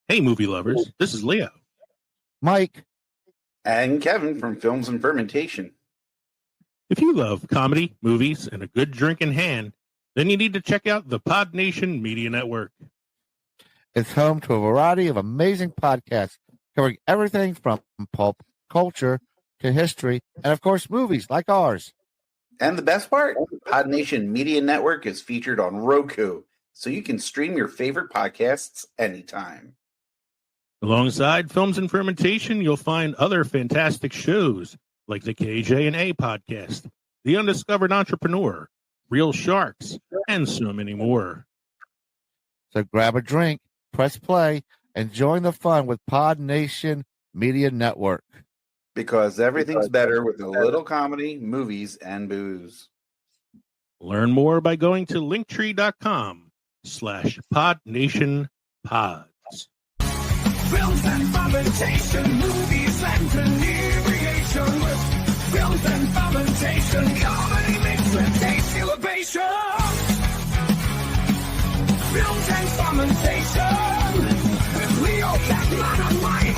Hey, movie lovers, this is Leo. Mike. And Kevin from Films and Fermentation. If you love comedy, movies, and a good drink in hand, then you need to check out the Pod Nation Media Network. It's home to a variety of amazing podcasts covering everything from pulp culture to history and, of course, movies like ours. And the best part, Pod Nation Media Network is featured on Roku, so you can stream your favorite podcasts anytime. Alongside Films and Fermentation, you'll find other fantastic shows like the KJ&A podcast, The Undiscovered Entrepreneur, Real Sharks, and so many more. So grab a drink, press play, and join the fun with Pod Nation Media Network. Because everything's better with a little comedy, movies, and booze. Learn more by going to linktree.com/podnationpods. Films and fermentation, movies and inebriation with films and fermentation, comedy mixed with tasty libation. Films and fermentation with Leo, Kevman, and Mike.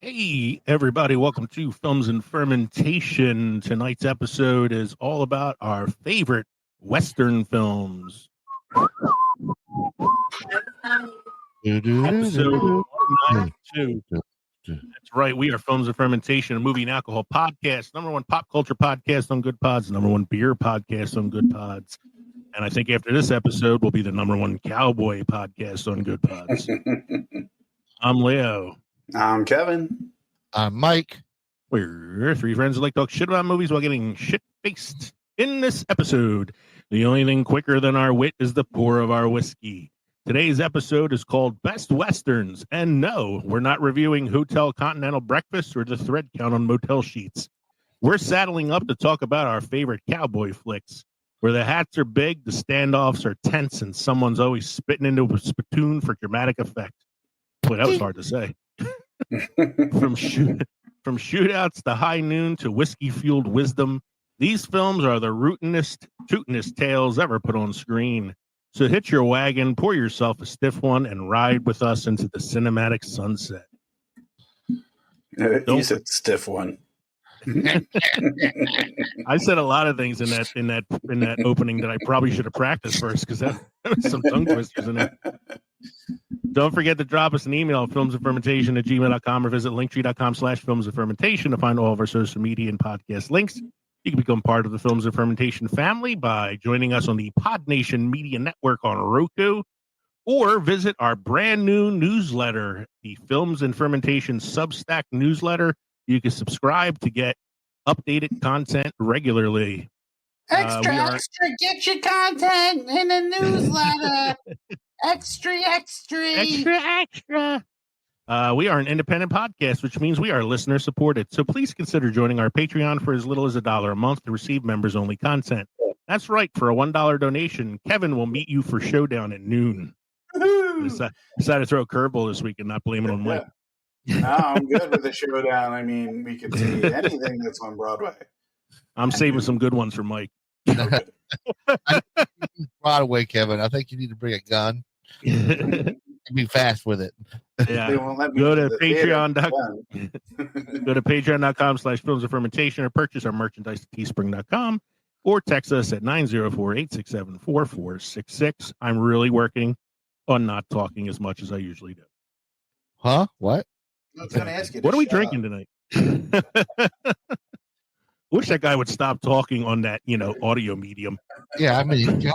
Hey, everybody. Welcome to Films and Fermentation. Tonight's episode is all about our favorite Western films. Episode 192. That's right. We are Films and Fermentation, a movie and alcohol podcast, number one pop culture podcast on Good Pods, number one beer podcast on Good Pods. And I think after this episode will be the number one cowboy podcast on Good Pods. I'm Leo. I'm Kevin. I'm Mike. We're three friends who like to talk shit about movies while getting shit-faced. In this episode, the only thing quicker than our wit is the pour of our whiskey. Today's episode is called Best Westerns. And no, we're not reviewing Hotel Continental Breakfast or the thread count on motel sheets. We're saddling up to talk about our favorite cowboy flicks, where the hats are big, the standoffs are tense, and someone's always spitting into a spittoon for dramatic effect. Boy, that was hard to say. From shootouts to high noon to whiskey-fueled wisdom, these films are the rootinest, tootinest tales ever put on screen. So hitch your wagon, pour yourself a stiff one, and ride with us into the cinematic sunset. You said stiff one. I said a lot of things in that opening that I probably should have practiced first because there was some tongue twisters in it. Don't forget to drop us an email at filmsandfermentation@gmail.com or visit linktree.com/filmsandfermentation to find all of our social media and podcast links. You can become part of the Films and Fermentation family by joining us on the Pod Nation Media Network on Roku, or visit our brand new newsletter, the Films and Fermentation Substack newsletter. You can subscribe to get updated content regularly. Extra, get your content in the newsletter. Extra. We are an independent podcast, which means we are listener supported. So please consider joining our Patreon for as little as $1 a month to receive members only content. That's right. For a $1 donation, Kevin will meet you for showdown at noon. Decided to throw a curveball this week and not blame it on Mike. No, I'm good with the showdown. I mean, we could see anything that's on Broadway. I'm saving some good ones for Mike. Broadway, Kevin. I think you need to bring a gun. Be fast with it. Yeah. Go to patreon.com/filmsandfermentation or purchase our merchandise at teespring.com or text us at 904-867-4466. I'm really working on not talking as much as I usually do. Huh? What? I was going to ask you. What are we drinking tonight? Wish that guy would stop talking on that, audio medium. Yeah, I mean, God.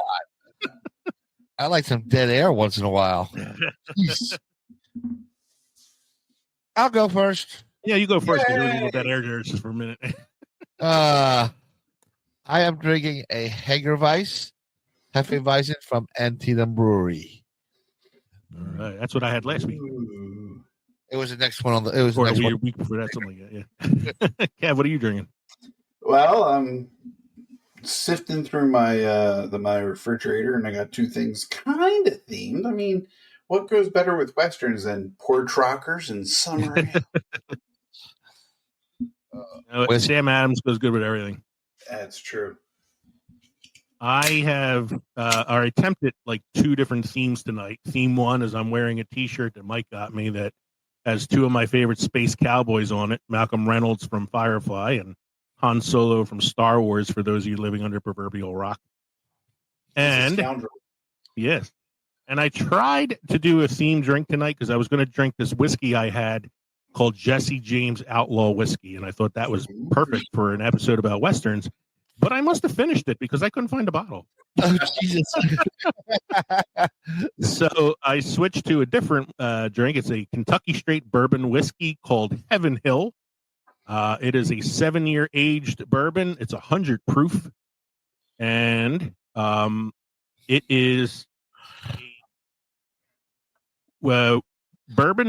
I like some dead air once in a while. I'll go first. Yeah, you go first. You're a little dead air there just for a minute. I am drinking a Hefeweizen from Antietam Brewery. All right, that's what I had last week. It was the next one on the. It was the Or a next one. week before that, something like that. Yeah. Kev, what are you drinking? Well, I'm sifting through my refrigerator, and I got two things kind of themed. I mean, what goes better with westerns than porch rockers and summer ale? Sam Adams goes good with everything. That's true. I have or attempted like two different themes tonight. Theme one is I'm wearing a T-shirt that Mike got me that has two of my favorite space cowboys on it: Malcolm Reynolds from Firefly and Han Solo from Star Wars. For those of you living under proverbial rock, and yes, and I tried to do a themed drink tonight because I was going to drink this whiskey I had called Jesse James Outlaw Whiskey, and I thought that was perfect for an episode about westerns. But I must have finished it because I couldn't find a bottle. Oh, Jesus. So I switched to a different drink. It's a Kentucky straight bourbon whiskey called Heaven Hill. It is a 7-year aged bourbon. It's 100 proof. And it is bourbon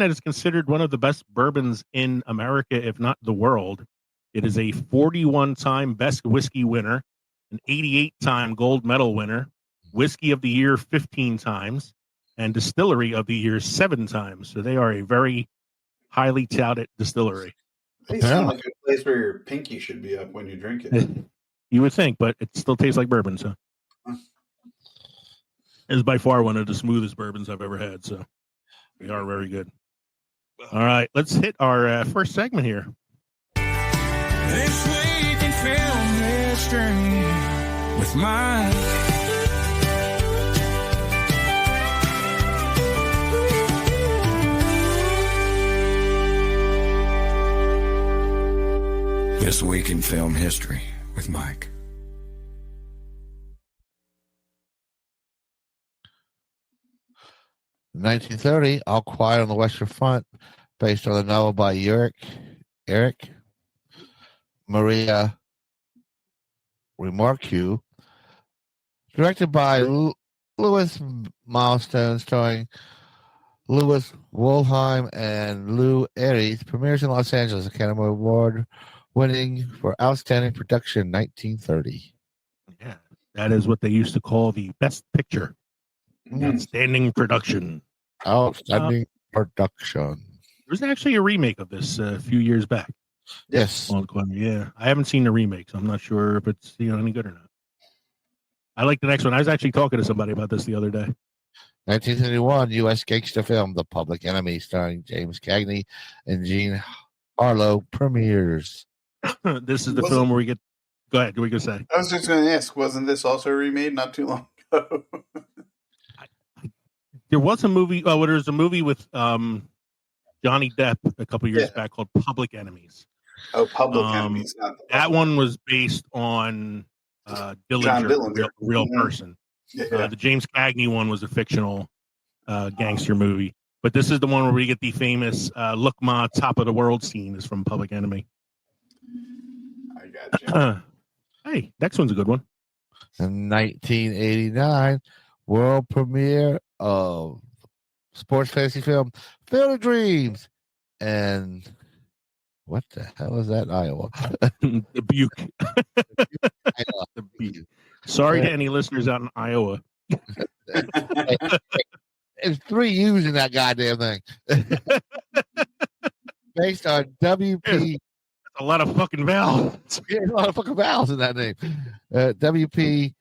that is considered one of the best bourbons in America, if not the world. It is a 41-time Best Whiskey winner, an 88-time gold medal winner, Whiskey of the Year 15 times, and Distillery of the Year 7 times. So they are a very highly touted distillery. They sound like a place where your pinky should be up when you drink it. You would think, but it still tastes like bourbon. So it's by far one of the smoothest bourbons I've ever had. So they are very good. All right, let's hit our first segment here. This week in film history with Mike. This week in film history with Mike. In 1930, All Quiet on the Western Front, based on the novel by Eric Maria Remarque, directed by Louis Milestone, starring Louis Wolheim and Lou Ayres, premieres in Los Angeles, Academy Award winning for Outstanding Production 1930. Yeah, that is what they used to call the Best Picture. Outstanding Production. Outstanding Production. There's actually a remake of this a few years back. Yes. Yeah, I haven't seen the remake, so I'm not sure if it's any good or not. I like the next one. I was actually talking to somebody about this the other day. 1931, U.S. gangster film The Public Enemy, starring James Cagney and Jean Harlow, premieres. This is the film where we get. Go ahead. What were you going to say? I was just going to ask, wasn't this also remade not too long ago? There was a movie. Oh, well, there's a movie with Johnny Depp a couple years back called Public Enemies. Oh, Public Enemies. Not that one was based on Dillinger, real person. Yeah. The James Cagney one was a fictional gangster movie. But this is the one where we get the famous Look Ma, Top of the World scene is from Public Enemy. I got you. Hey, next one's a good one. In 1989, world premiere of sports fantasy film Field of Dreams. And what the hell is that in Iowa? Dubuque. Dubuque. Sorry to any listeners out in Iowa. There's 3 U's in that goddamn thing. Based on WP. That's a lot of fucking vowels. There's a lot of fucking vowels in that name. WP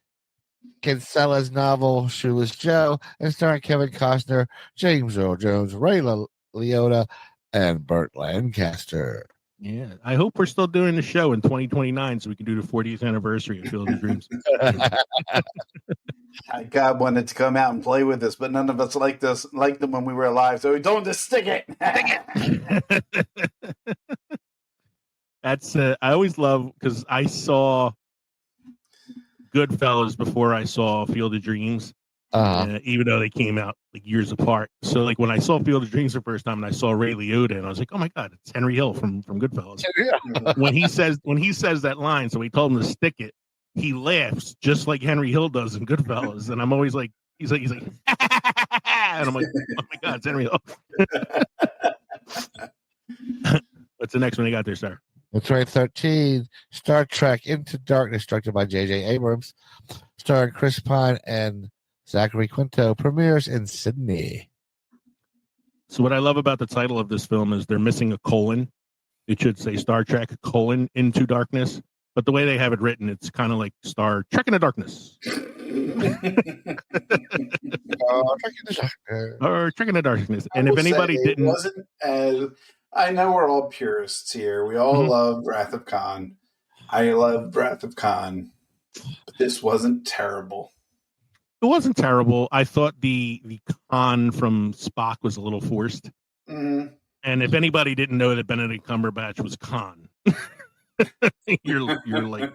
Kinsella's novel Shoeless Joe, and starring Kevin Costner, James Earl Jones, Ray Liotta, and Burt Lancaster. Yeah, I hope we're still doing the show in 2029 so we can do the 40th anniversary of Field of Dreams. God wanted to come out and play with us, but none of us liked them when we were alive, so we told him to stick it. That's I always love because I saw Goodfellas before I saw Field of Dreams, even though they came out like years apart. So like when I saw Field of Dreams the first time and I saw Ray Liotta, and I was like, oh my God, it's Henry Hill from Goodfellas. Yeah. when he says that line, so we told him to stick it, he laughs just like Henry Hill does in Goodfellas, and I'm always like, he's like, and I'm like, oh my God, it's Henry Hill. What's the next one you got there, sir? That's right, 13. Star Trek Into Darkness, directed by J.J. Abrams, starring Chris Pine and Zachary Quinto, premieres in Sydney. So what I love about the title of this film is they're missing a colon. It should say Star Trek Into Darkness, but the way they have it written, it's kind of like Star Trek Into Darkness. Or Trek Into Darkness. And if anybody didn't, wasn't as I know we're all purists here. We all love Wrath of Khan. I love Wrath of Khan, but this wasn't terrible. it wasn't terrible. I thought the Khan from Spock was a little forced. Mm-hmm. And if anybody didn't know that Benedict Cumberbatch was Khan, you're like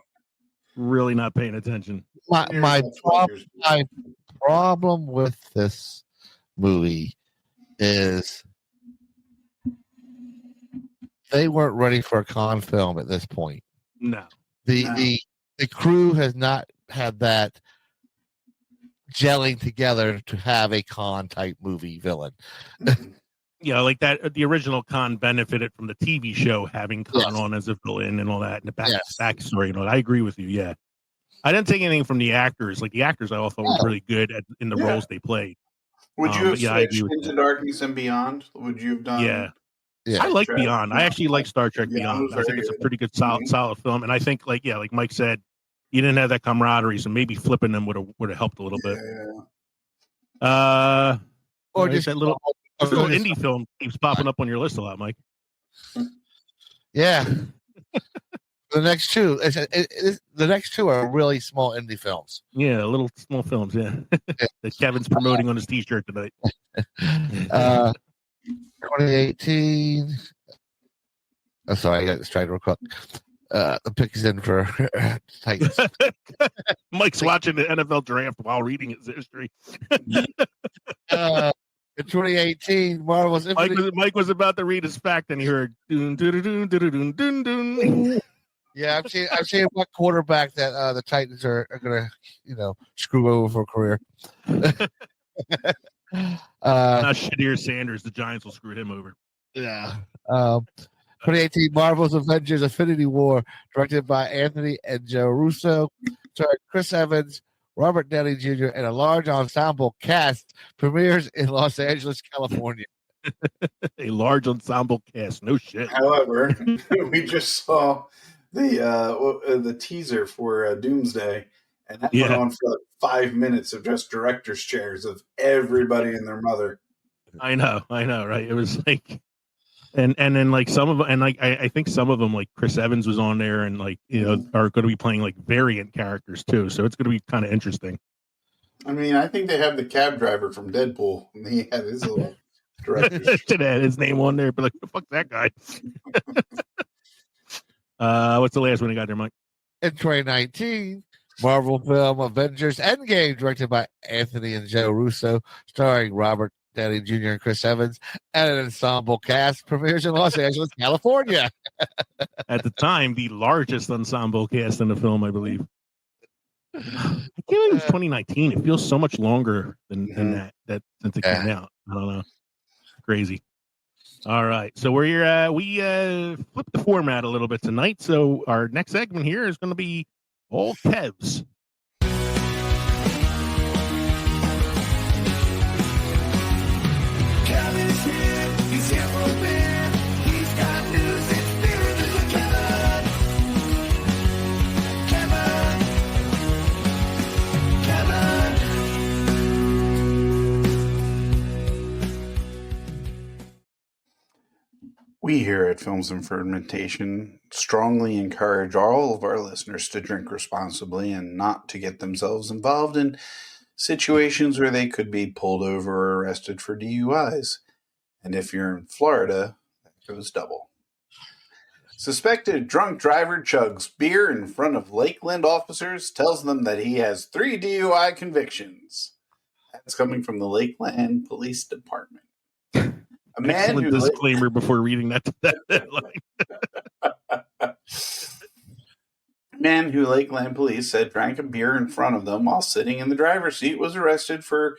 really not paying attention. My problem with this movie is they weren't ready for a Khan film at this point. No. The crew has not had that gelling together to have a Khan type movie villain. Yeah, like that. The original Khan benefited from the TV show having Khan on as a villain and all that, and the backstory. I agree with you. Yeah, I didn't take anything from the actors. Like the actors, I all thought were really good in the roles they played. Would you have switched into Darkness and Beyond? Would you have done? Yeah. I like Beyond. I actually like Star Trek Beyond. I think it's a pretty good, solid film. And I think, like Mike said, you didn't have that camaraderie, so maybe flipping them would have helped a little bit. Or just that little indie film keeps popping up on your list a lot, Mike. Yeah. The next two, the next two are really small indie films. Yeah, little small films. Yeah, that Kevin's promoting on his T-shirt tonight. 2018. I'm sorry, I got distracted real quick. The pick is in for Titans. Mike's watching the NFL draft while reading his history. In 2018, Marvel's Mike was about to read his fact, and he heard dun dun dun dun dun dun dun. Yeah, I'm seeing what quarterback that the Titans are going to, screw over for a career. Not Shadir Sanders. The Giants will screw him over. Yeah. 2018, Marvel's Avengers: Infinity War, directed by Anthony and Joe Russo, starring Chris Evans, Robert Downey Jr., and a large ensemble cast, premieres in Los Angeles, California. A large ensemble cast, no shit. However, we just saw the teaser for Doomsday, and that went on for like 5 minutes of just director's chairs of everybody and their mother. I know, right? It was like, and then like some of them, and like I think some of them, like Chris Evans was on there, and like are going to be playing like variant characters too. So it's going to be kind of interesting. I mean, I think they have the cab driver from Deadpool, and he had his little director's should have his name on there, but like, fuck that guy. What's the last one you got there, Mike? In 2019, Marvel film Avengers Endgame, directed by Anthony and Joe Russo, starring Robert Downey Jr. and Chris Evans, and an ensemble cast, premieres in Los Angeles, California. At the time, the largest ensemble cast in the film, I believe. I can't believe it was 2019. It feels so much longer than that since it came out. I don't know. Crazy. All right, so we flipped the format a little bit tonight. So our next segment here is going to be all Kevs. Kevin's here, he's here for a bit. He's got news and spirit. This is Kevin. We here at Films and Fermentation strongly encourage all of our listeners to drink responsibly and not to get themselves involved in situations where they could be pulled over or arrested for DUIs. And if you're in Florida, that goes double. Suspected drunk driver chugs beer in front of Lakeland officers, tells them that he has 3 DUI convictions. That's coming from the Lakeland Police Department. A man Excellent disclaimer before reading that headline. Man who Lakeland police said drank a beer in front of them while sitting in the driver's seat was arrested for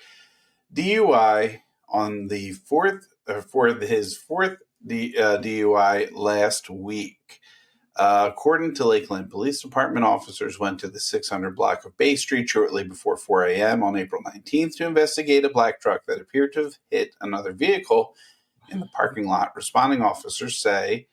DUI on the his fourth DUI last week. According to Lakeland Police Department, officers went to the 600 block of Bay Street shortly before 4 a.m. on April 19th to investigate a black truck that appeared to have hit another vehicle in the parking lot. Responding officers say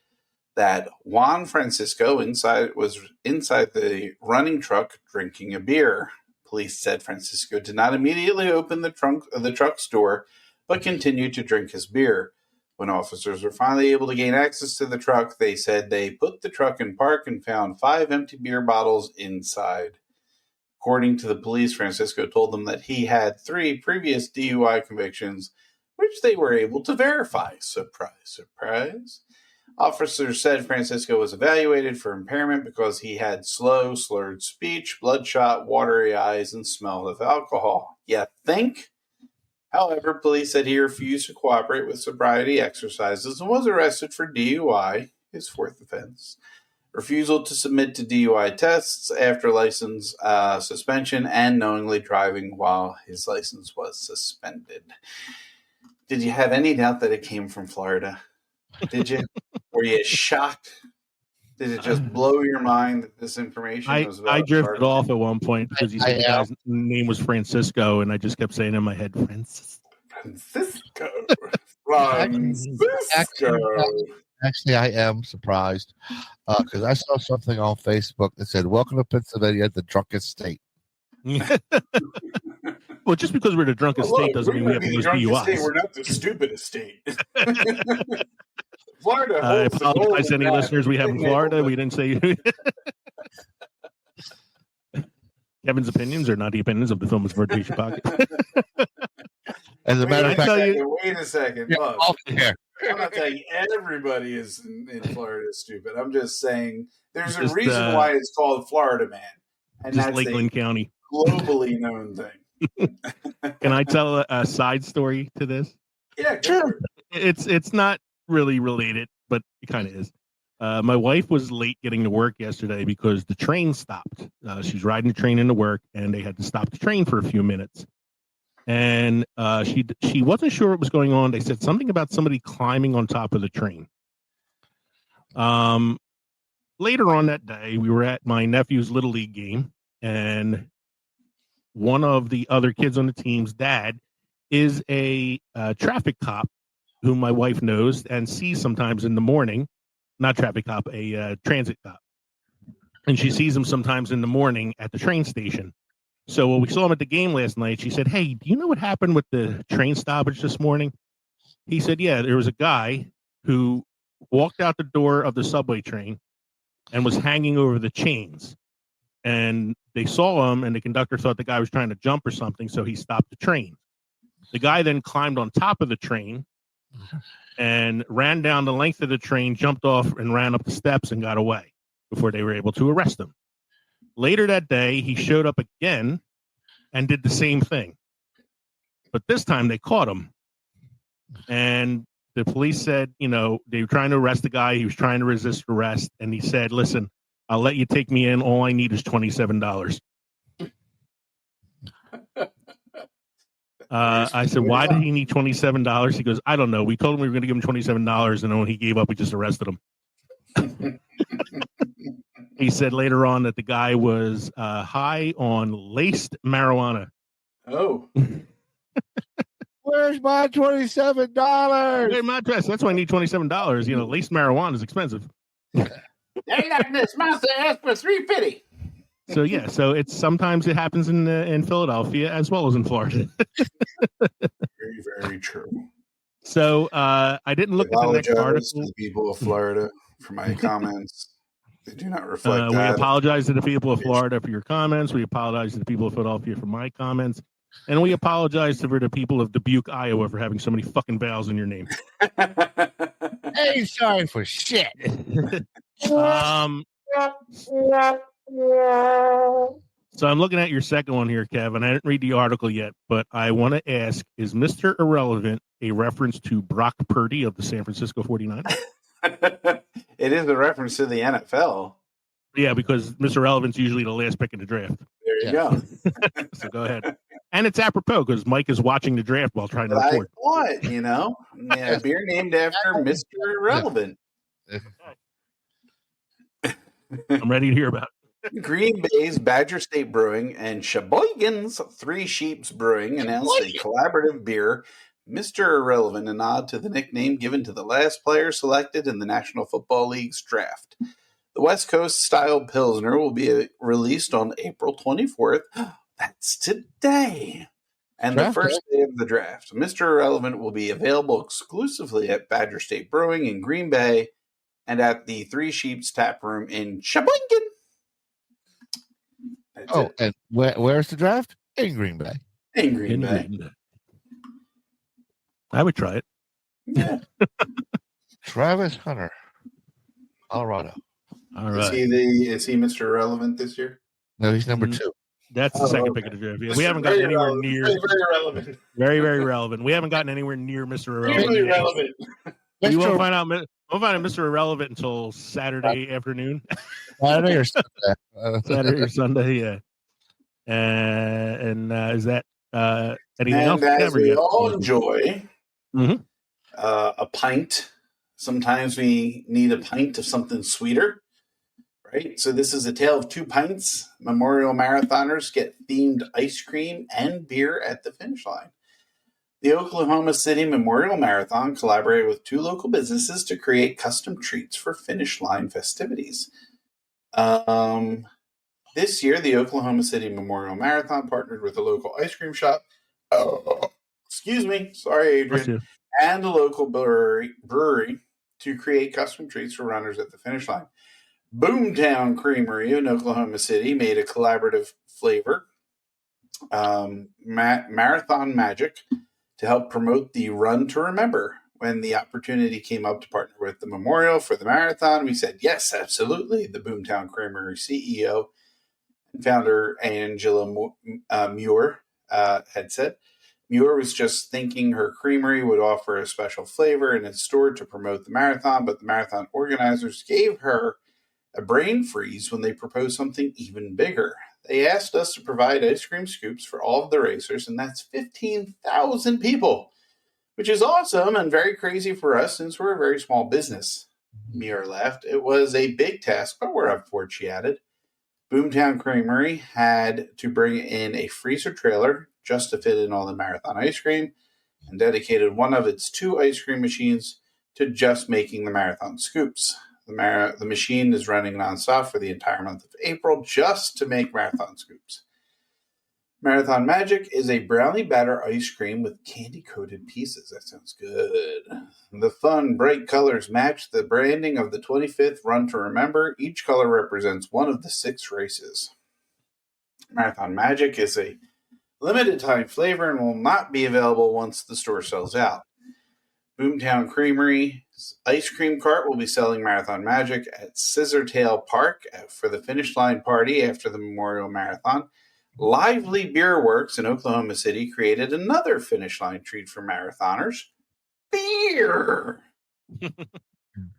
that Juan Francisco was inside the running truck drinking a beer. Police said Francisco did not immediately open the truck's door, but continued to drink his beer. When officers were finally able to gain access to the truck, they said they put the truck in park and found 5 empty beer bottles inside. According to the police, Francisco told them that he had 3 previous DUI convictions, which they were able to verify. Surprise, surprise. Officers said Francisco was evaluated for impairment because he had slow, slurred speech, bloodshot, watery eyes, and smelled of alcohol. You think? However, police said he refused to cooperate with sobriety exercises and was arrested for DUI, his 4th offense, refusal to submit to DUI tests after license suspension, and knowingly driving while his license was suspended. Did you have any doubt that it came from Florida? Did you? Were you shocked? Did it just blow your mind that this information was about I drifted Florida? off at one point because you said the guy's name was Francisco, and I just kept saying in my head, Francisco. Actually, I am surprised because I saw something on Facebook that said, "Welcome to Pennsylvania, the drunkest state." Well, just because we're the drunkest state doesn't mean we have the most DUIs. We're not the stupidest state. Florida. I apologize to any listeners we have in Florida. We didn't say Kevin's opinions are not the opinions of the Film Virtuation Pocket. As a matter of fact, wait a second. Yeah, Look, I'm not saying everybody is in Florida is stupid. I'm just saying there's a reason why it's called Florida Man, and just that's Lakeland County, globally known thing. Can I tell a side story to this? Yeah, sure. It's not really related, but it kind of is. My wife was late getting to work yesterday because the train stopped. She's riding the train into work, and they had to stop the train for a few minutes. And she wasn't sure what was going on. They said something about somebody climbing on top of the train. Later on that day, we were at my nephew's Little League game, and one of the other kids on the team's dad is a traffic cop whom my wife knows and sees sometimes in the morning. Not traffic cop, a transit cop. And she sees him sometimes in the morning at the train station. So when we saw him at the game last night, she said, "Hey, do you know what happened with the train stoppage this morning?" He said, "Yeah, there was a guy who walked out the door of the subway train and was hanging over the chains. And they saw him, and the conductor thought the guy was trying to jump or something, so he stopped the train. The guy then climbed on top of the train and ran down the length of the train, jumped off, and ran up the steps and got away before they were able to arrest him. Later that day, he showed up again and did the same thing. But this time they caught him. And the police said, they were trying to arrest the guy. He was trying to resist arrest. And he said, "Listen, I'll let you take me in. All I need is $27. I said, "Why did he need $27? He goes, "I don't know. We told him we were going to give him $27, and then when he gave up, we just arrested him." He said later on that the guy was high on laced marijuana. Oh. Where's my $27? Where's my dress? That's why I need $27. Laced marijuana is expensive. They got this monster asked for $3.50. So yeah, sometimes it happens in Philadelphia as well as in Florida. Very, very true. So I didn't look at the next article. To the people of Florida for my comments. They do not reflect We that. apologize to the people of Florida for your comments. We apologize to the people of Philadelphia for my comments. And we apologize to the people of Dubuque, Iowa for having so many fucking vowels in your name. Hey, sorry for shit. So I'm looking at your second one here, Kevin. I didn't read the article yet, but I want to ask, is Mr. Irrelevant a reference to Brock Purdy of the San Francisco 49ers? It is a reference to the NFL. Yeah, because Mr. Relevant's usually the last pick in the draft. There there you go. So go ahead. And it's apropos because Mike is watching the draft while trying to But I record. thought, yeah, beer named after Mr. Irrelevant. I'm ready to hear about it. Green Bay's Badger State Brewing and Sheboygan's Three Sheeps Brewing announced a collaborative beer, Mr. Irrelevant, a nod to the nickname given to the last player selected in the National Football League's draft. The West Coast style Pilsner will be released on April 24th. That's today. And the first day of the draft. Mr. Irrelevant will be available exclusively at Badger State Brewing in Green Bay and at the Three Sheeps Tap Room in Sheboygan. That's it. And where's the draft? In Green Bay. In Green Bay. I would try it. Yeah. Travis Hunter, Colorado. All right. Is he Mr. Irrelevant this year? No, he's number 2. That's the second pick of the draft. Yeah, we haven't gotten anywhere near. Very relevant. Very, very relevant. We haven't gotten anywhere near Mr. Irrelevant. Really relevant. You won't find out. We'll find out Mr. Irrelevant until Saturday afternoon. Saturday or Sunday? Saturday or Sunday, yeah. And is that anything else? And as we all enjoy Mhm. A pint, sometimes we need a pint of something sweeter, right? So this is a tale of 2 pints. Memorial marathoners get themed ice cream and beer at the finish line. The Oklahoma City Memorial Marathon collaborated with 2 local businesses to create custom treats for finish line festivities. This year, the Oklahoma City Memorial Marathon partnered with a local ice cream shop. Excuse me. Sorry, Adrian. And a local brewery to create custom treats for runners at the finish line. Boomtown Creamery in Oklahoma City made a collaborative flavor, Marathon Magic, to help promote the Run to Remember. When the opportunity came up to partner with the Memorial for the marathon, we said, yes, absolutely. The Boomtown Creamery CEO and founder Angela Muir had said. Muir was just thinking her creamery would offer a special flavor in its store to promote the marathon, but the marathon organizers gave her a brain freeze when they proposed something even bigger. They asked us to provide ice cream scoops for all of the racers, and that's 15,000 people, which is awesome and very crazy for us since we're a very small business. Muir laughed. It was a big task, but we're up for it, she added. Boomtown Creamery had to bring in a freezer trailer just to fit in all the marathon ice cream and dedicated one of its 2 ice cream machines to just making the marathon scoops. The machine is running nonstop for the entire month of April just to make marathon scoops. Marathon Magic is a brownie batter ice cream with candy-coated pieces. That sounds good. The fun, bright colors match the branding of the 25th Run to Remember. Each color represents one of the 6 races. Marathon Magic is a limited-time flavor and will not be available once the store sells out. Boomtown Creamery's ice cream cart will be selling Marathon Magic at Scissortail Park for the finish line party after the Memorial Marathon. Lively Beer Works in Oklahoma City created another finish line treat for marathoners. Beer!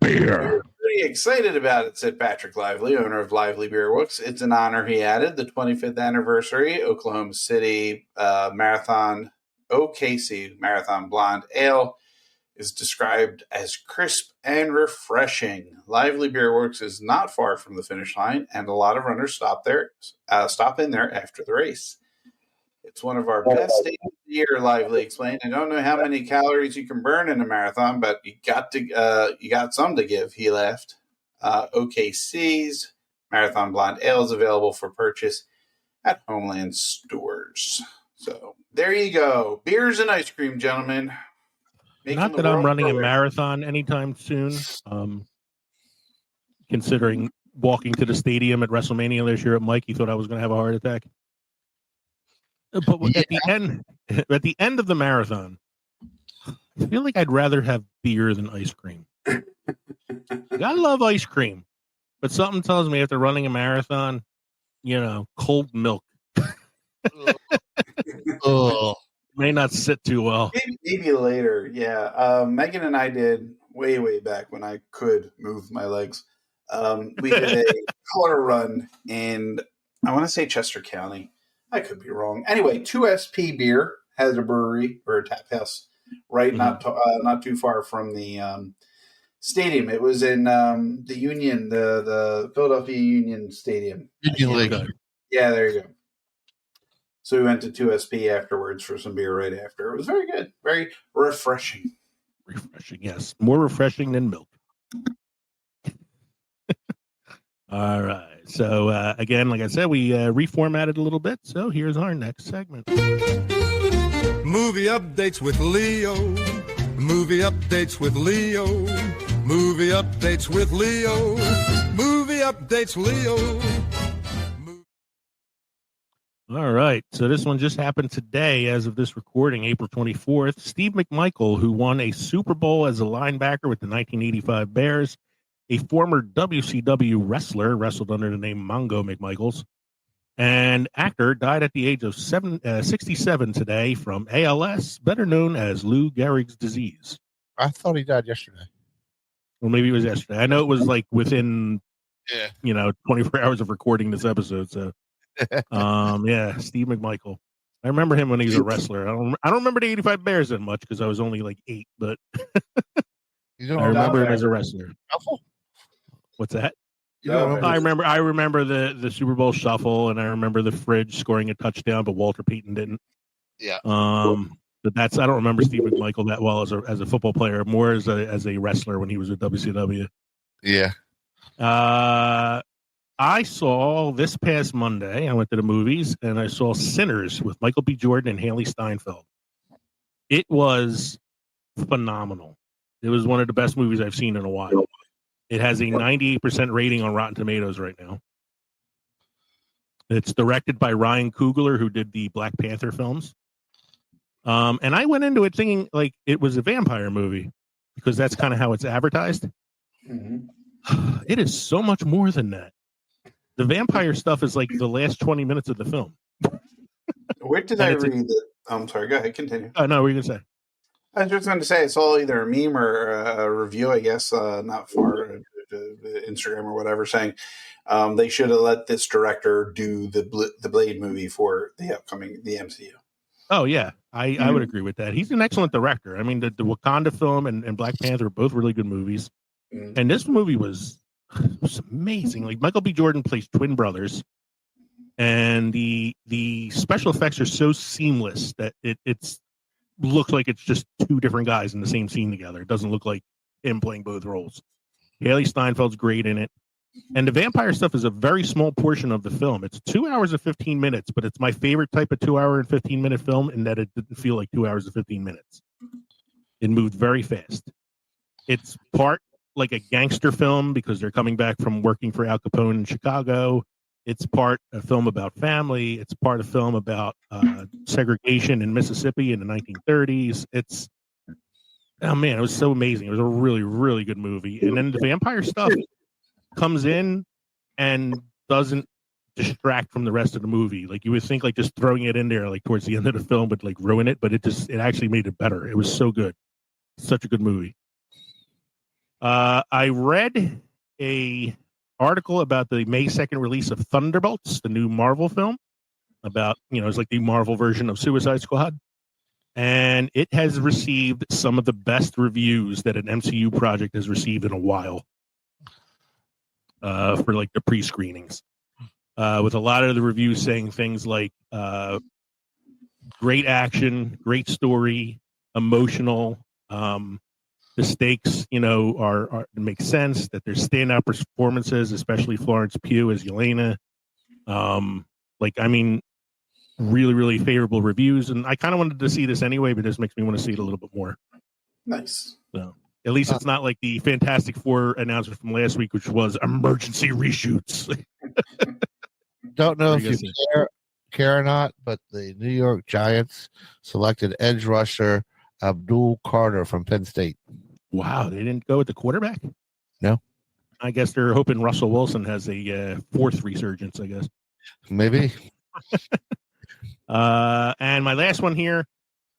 We're pretty excited about it, said Patrick Lively, owner of Lively Beer Works. It's an honor, he added. The 25th anniversary Oklahoma City Marathon OKC Marathon Blonde Ale is described as crisp and refreshing. Lively Beer Works is not far from the finish line, and a lot of runners stop in there after the race. It's one of our best days of the year, Lively explained. I don't know how many calories you can burn in a marathon, but you got some to give, he laughed. OKC's Marathon Blonde Ale is available for purchase at Homeland stores. So there you go. Beers and ice cream, gentlemen. Not that I'm running a marathon anytime soon. Considering walking to the stadium at WrestleMania this year at Mike, he thought I was going to have a heart attack. But at the end of the marathon, I feel like I'd rather have beer than ice cream. I love ice cream, but something tells me after running a marathon, cold milk may not sit too well. Maybe later, yeah. Megan and I did way back when I could move my legs. We did a color run in I want to say Chester County. I could be wrong. Anyway, 2SP Beer has a brewery or a tap house, right? Not too far from the stadium. It was in the Union, the Philadelphia Union Stadium. Union League. Yeah, there you go. So we went to 2SP afterwards for some beer right after. It was very good. Very refreshing. Refreshing, yes. More refreshing than milk. All right. So, again, like I said, we reformatted a little bit. So here's our next segment. Movie updates with Leo. Movie updates with Leo. Movie updates with Leo. Movie updates Leo. All right. So this one just happened today as of this recording, April 24th. Steve McMichael, who won a Super Bowl as a linebacker with the 1985 Bears, a former WCW wrestler, wrestled under the name Mongo McMichaels, and actor, died at the age of 67 today from ALS, better known as Lou Gehrig's disease. I thought he died yesterday. Well, maybe it was yesterday. I know it was like within, 24 hours of recording this episode. So, yeah, Steve McMichael. I remember him when he was a wrestler. I don't remember the 85 Bears that much because I was only like 8, but I remember him as a wrestler. What's that? I remember the Super Bowl shuffle, and I remember the Fridge scoring a touchdown, but Walter Payton didn't. Yeah. But I don't remember Steve McMichael that well as a football player, more as a wrestler when he was at WCW. Yeah. I saw this past Monday, I went to the movies, and I saw Sinners with Michael B. Jordan and Haley Steinfeld. It was phenomenal. It was one of the best movies I've seen in a while. It has a 98% rating on Rotten Tomatoes right now. It's directed by Ryan Coogler, who did the Black Panther films. And I went into it thinking like it was a vampire movie because that's kind of how it's advertised. Mm-hmm. It is so much more than that. The vampire stuff is like the last 20 minutes of the film. Where did I read that? I'm sorry, go ahead, continue. Oh, no, what were you going to say? I was just going to say it's all either a meme or a review, I guess, not far Instagram or whatever, saying they should have let this director do the Blade movie for the MCU. Oh, yeah. I would agree with that. He's an excellent director. I mean, the Wakanda film and Black Panther are both really good movies. Mm-hmm. And this movie was amazing. Like Michael B. Jordan plays twin brothers, and the special effects are so seamless that it's looks like it's just two different guys in the same scene together. It doesn't look like him playing both roles. Haley Steinfeld's great in it. And the vampire stuff is a very small portion of the film. It's 2 hours and 15 minutes, but it's my favorite type of 2 hour and 15-minute film in that it didn't feel like 2 hours and 15 minutes. It moved very fast. It's part like a gangster film because they're coming back from working for Al Capone in Chicago. It's part a film about family. It's part a film about segregation in Mississippi in the 1930s. Oh man, it was so amazing. It was a really, really good movie. And then the vampire stuff comes in and doesn't distract from the rest of the movie. Like you would think like just throwing it in there like towards the end of the film would like ruin it, but it actually made it better. It was so good. Such a good movie. I read a article about the May 2nd release of Thunderbolts, the new Marvel film about, it's like the Marvel version of Suicide Squad. And it has received some of the best reviews that an MCU project has received in a while for like the pre-screenings. With a lot of the reviews saying things like great action, great story, emotional, the stakes, are make sense, that there's standout performances, especially Florence Pugh as Yelena. Really, really favorable reviews. And I kind of wanted to see this anyway, but this makes me want to see it a little bit more. Nice. So at least it's not like the Fantastic Four announcement from last week, which was emergency reshoots. Don't know if you care or not, but the New York Giants selected edge rusher Abdul Carter from Penn State. Wow, they didn't go with the quarterback? No. I guess they're hoping Russell Wilson has a fourth resurgence, I guess. Maybe. And my last one here,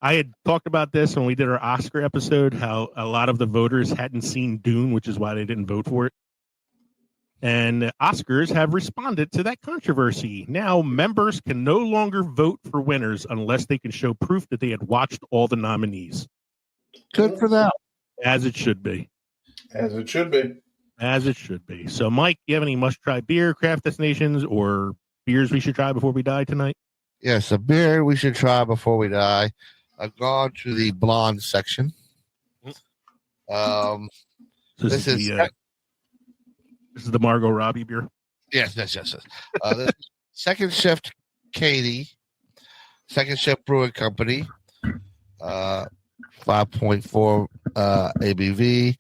I had talked about this when we did our Oscar episode, how a lot of the voters hadn't seen Dune, which is why they didn't vote for it. And the Oscars have responded to that controversy. Now, members can no longer vote for winners unless they can show proof that they had watched all the nominees. Good for them. As it should be. As it should be. As it should be. So, Mike, you have any must-try beer, craft destinations, or beers we should try before we die tonight? Yes, a beer we should try before we die. I've gone to the blonde section. So This is this is the Margot Robbie beer. Yes. This is Second Shift Katie, Second Shift Brewing Company, 5.4 ABV.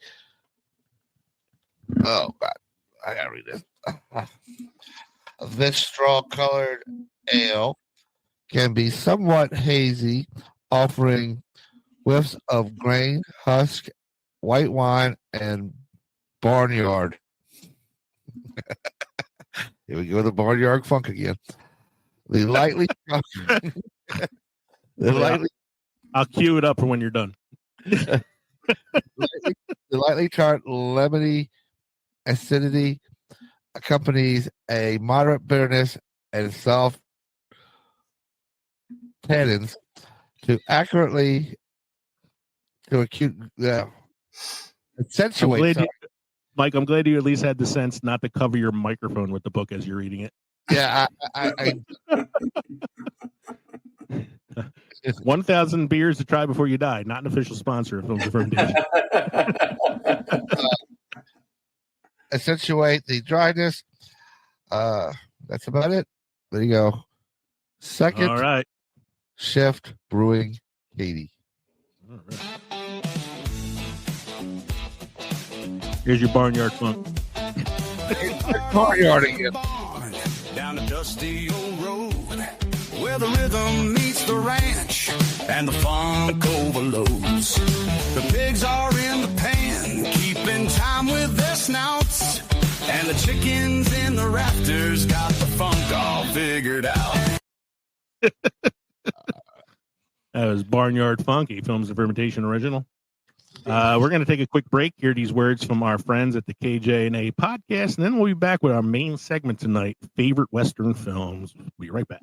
Oh God, I gotta read this. This straw-colored ale can be somewhat hazy, offering whiffs of grain, husk, white wine, and barnyard. Here we go, the barnyard funk again. The lightly, I'll cue it up for when you're done. the lightly tart lemony acidity accompanies a moderate bitterness and soft tannins to accurately accentuate. Mike, I'm glad you at least had the sense not to cover your microphone with the book as you're reading it. Yeah, I 1,000 beers to try before you die. Not an official sponsor of Films of Fermentation. accentuate the dryness. That's about it. There you go. Second All right. Shift Brewing Katie. All right. Here's your barnyard funk. Barnyard again. Down the dusty old road where the rhythm meets the ranch and the funk overloads. The pigs are in the pan, keeping time with their snouts, and the chickens in the rafters got the funk all figured out. That was Barnyard Funky, Films of Fermentation original. We're going to take a quick break, hear these words from our friends at the KJ&A podcast, and then we'll be back with our main segment tonight, Favorite Western Films. We'll be right back.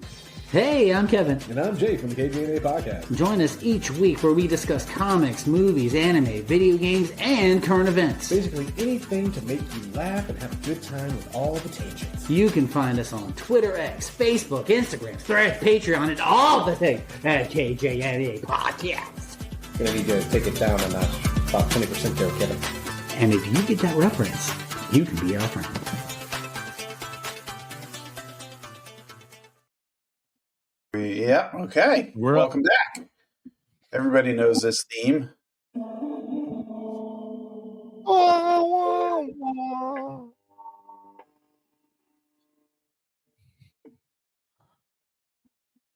Hey, I'm Kevin. And I'm Jay from the KJ&A podcast. Join us each week where we discuss comics, movies, anime, video games, and current events. Basically anything to make you laugh and have a good time with all the tangents. You can find us on Twitter, X, Facebook, Instagram, Threads, Patreon, and all the things at KJ&A podcast. Gonna need to take it down a notch. About 20% there, Kevin. And if you get that reference, you can be our friend. Yeah, okay. Welcome back. Everybody knows this theme.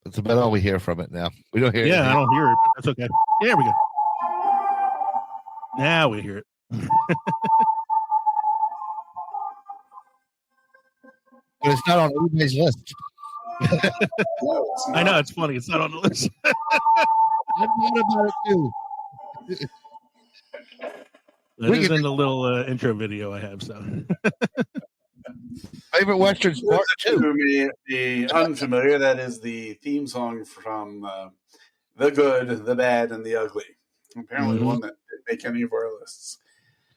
That's about all we hear from it now. We don't hear it. Yeah, I don't hear it, but that's okay. There we go. Now we hear it. But it's not on everybody's list. I know, it's funny. It's not on the list. I'm mad about it too. That is in the little intro video I have. So, Favorite Westerns Part 2. To the unfamiliar, that is the theme song from The Good, the Bad, and the Ugly. Apparently, the one that didn't make any of our lists.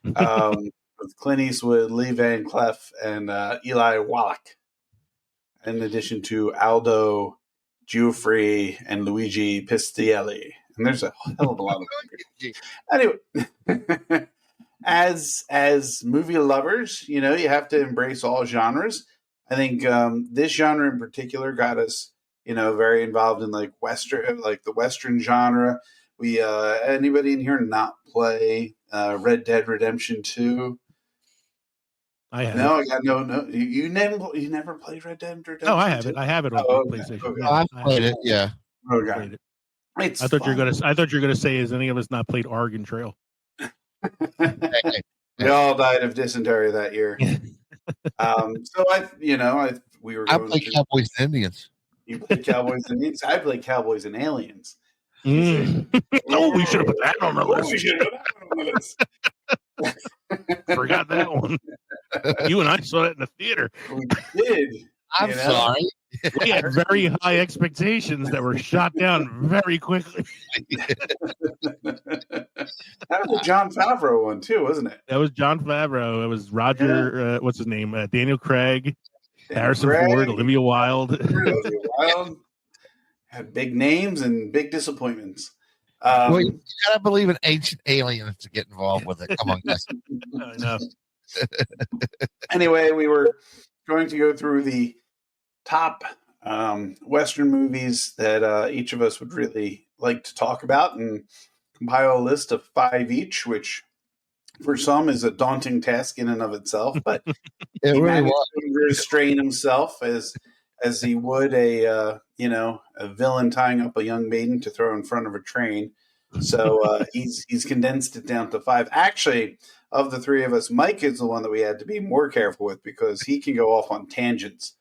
With Clint Eastwood, Lee Van Cleef, and Eli Wallach, in addition to Aldo Giuffre and Luigi Pistielli. And there's a hell of a lot of them. Anyway, as movie lovers, you know, you have to embrace all genres. I think this genre in particular got us, you know, very involved in like the Western genre. We anybody in here not play Red Dead Redemption 2? I have. No, I got no. You never played Red Dead Redemption? No, I have it. I have it on PlayStation. Okay. I played it. Yeah. Okay. I thought you were gonna say, has any of us not played Oregon Trail? We all died of dysentery that year. So we were. I played Cowboys and Indians. You played Cowboys and Indians. I played Cowboys and Aliens. Oh, we should have put that on the list. Forgot that one. You and I saw it in the theater. We did. I'm You know? sorry. We had very high expectations that were shot down very quickly. That was a John Favreau one too, wasn't it? That was John Favreau. It was Roger. What's his name? Daniel Craig, Harrison Craig, Ford, Olivia Wilde. Olivia Wilde had big names and big disappointments. Well, you gotta believe in ancient aliens to get involved with it. Come on, guys. I know. Anyway, we were going to go through the top Western movies that each of us would really like to talk about and compile a list of 5 each, which for some is a daunting task in and of itself, but It he really managed was. to restrain himself as he would a villain tying up a young maiden to throw in front of a train. So he's condensed it down to 5. Actually, of the 3 of us, Mike is the one that we had to be more careful with because he can go off on tangents.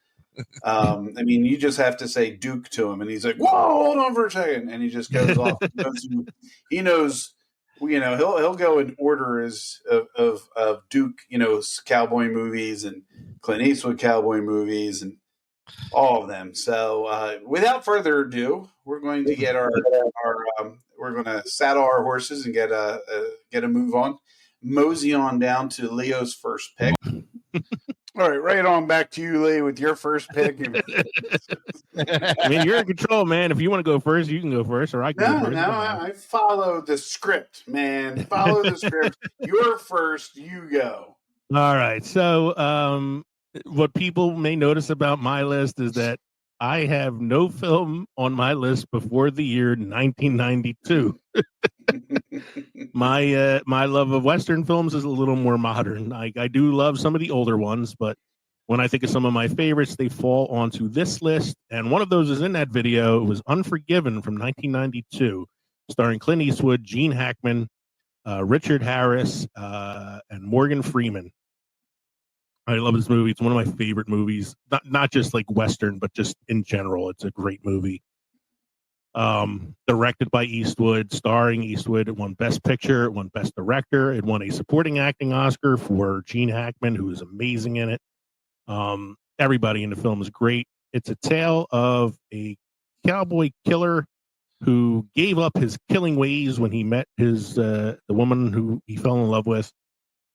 I mean, you just have to say Duke to him, and he's like, "Whoa, hold on for a second," and he just goes off. He knows, he'll go in order of Duke, cowboy movies and Clint Eastwood cowboy movies and all of them. So, without further ado, we're going to get we're going to saddle our horses and get a move on. Mosey on down to Leo's first pick. All right on back to you, Lee, with your first pick. I mean, you're in control, man. If you want to go first, you can go first, or I can go first. No, I follow the script, man. Follow the script. You're first. You go. All right. So, what people may notice about my list is that I have no film on my list before the year 1992. My love of Western films is a little more modern. I do love some of the older ones, but when I think of some of my favorites, they fall onto this list. And one of those is in that video. It was Unforgiven from 1992, starring Clint Eastwood, Gene Hackman, Richard Harris, and Morgan Freeman. I love this movie. It's one of my favorite movies, not just like Western, but just in general. It's a great movie. Directed by Eastwood, starring Eastwood. It won Best Picture, it won Best Director, it won a supporting acting Oscar for Gene Hackman, who is amazing in it. Everybody in the film is great. It's a tale of a cowboy killer who gave up his killing ways when he met the woman who he fell in love with,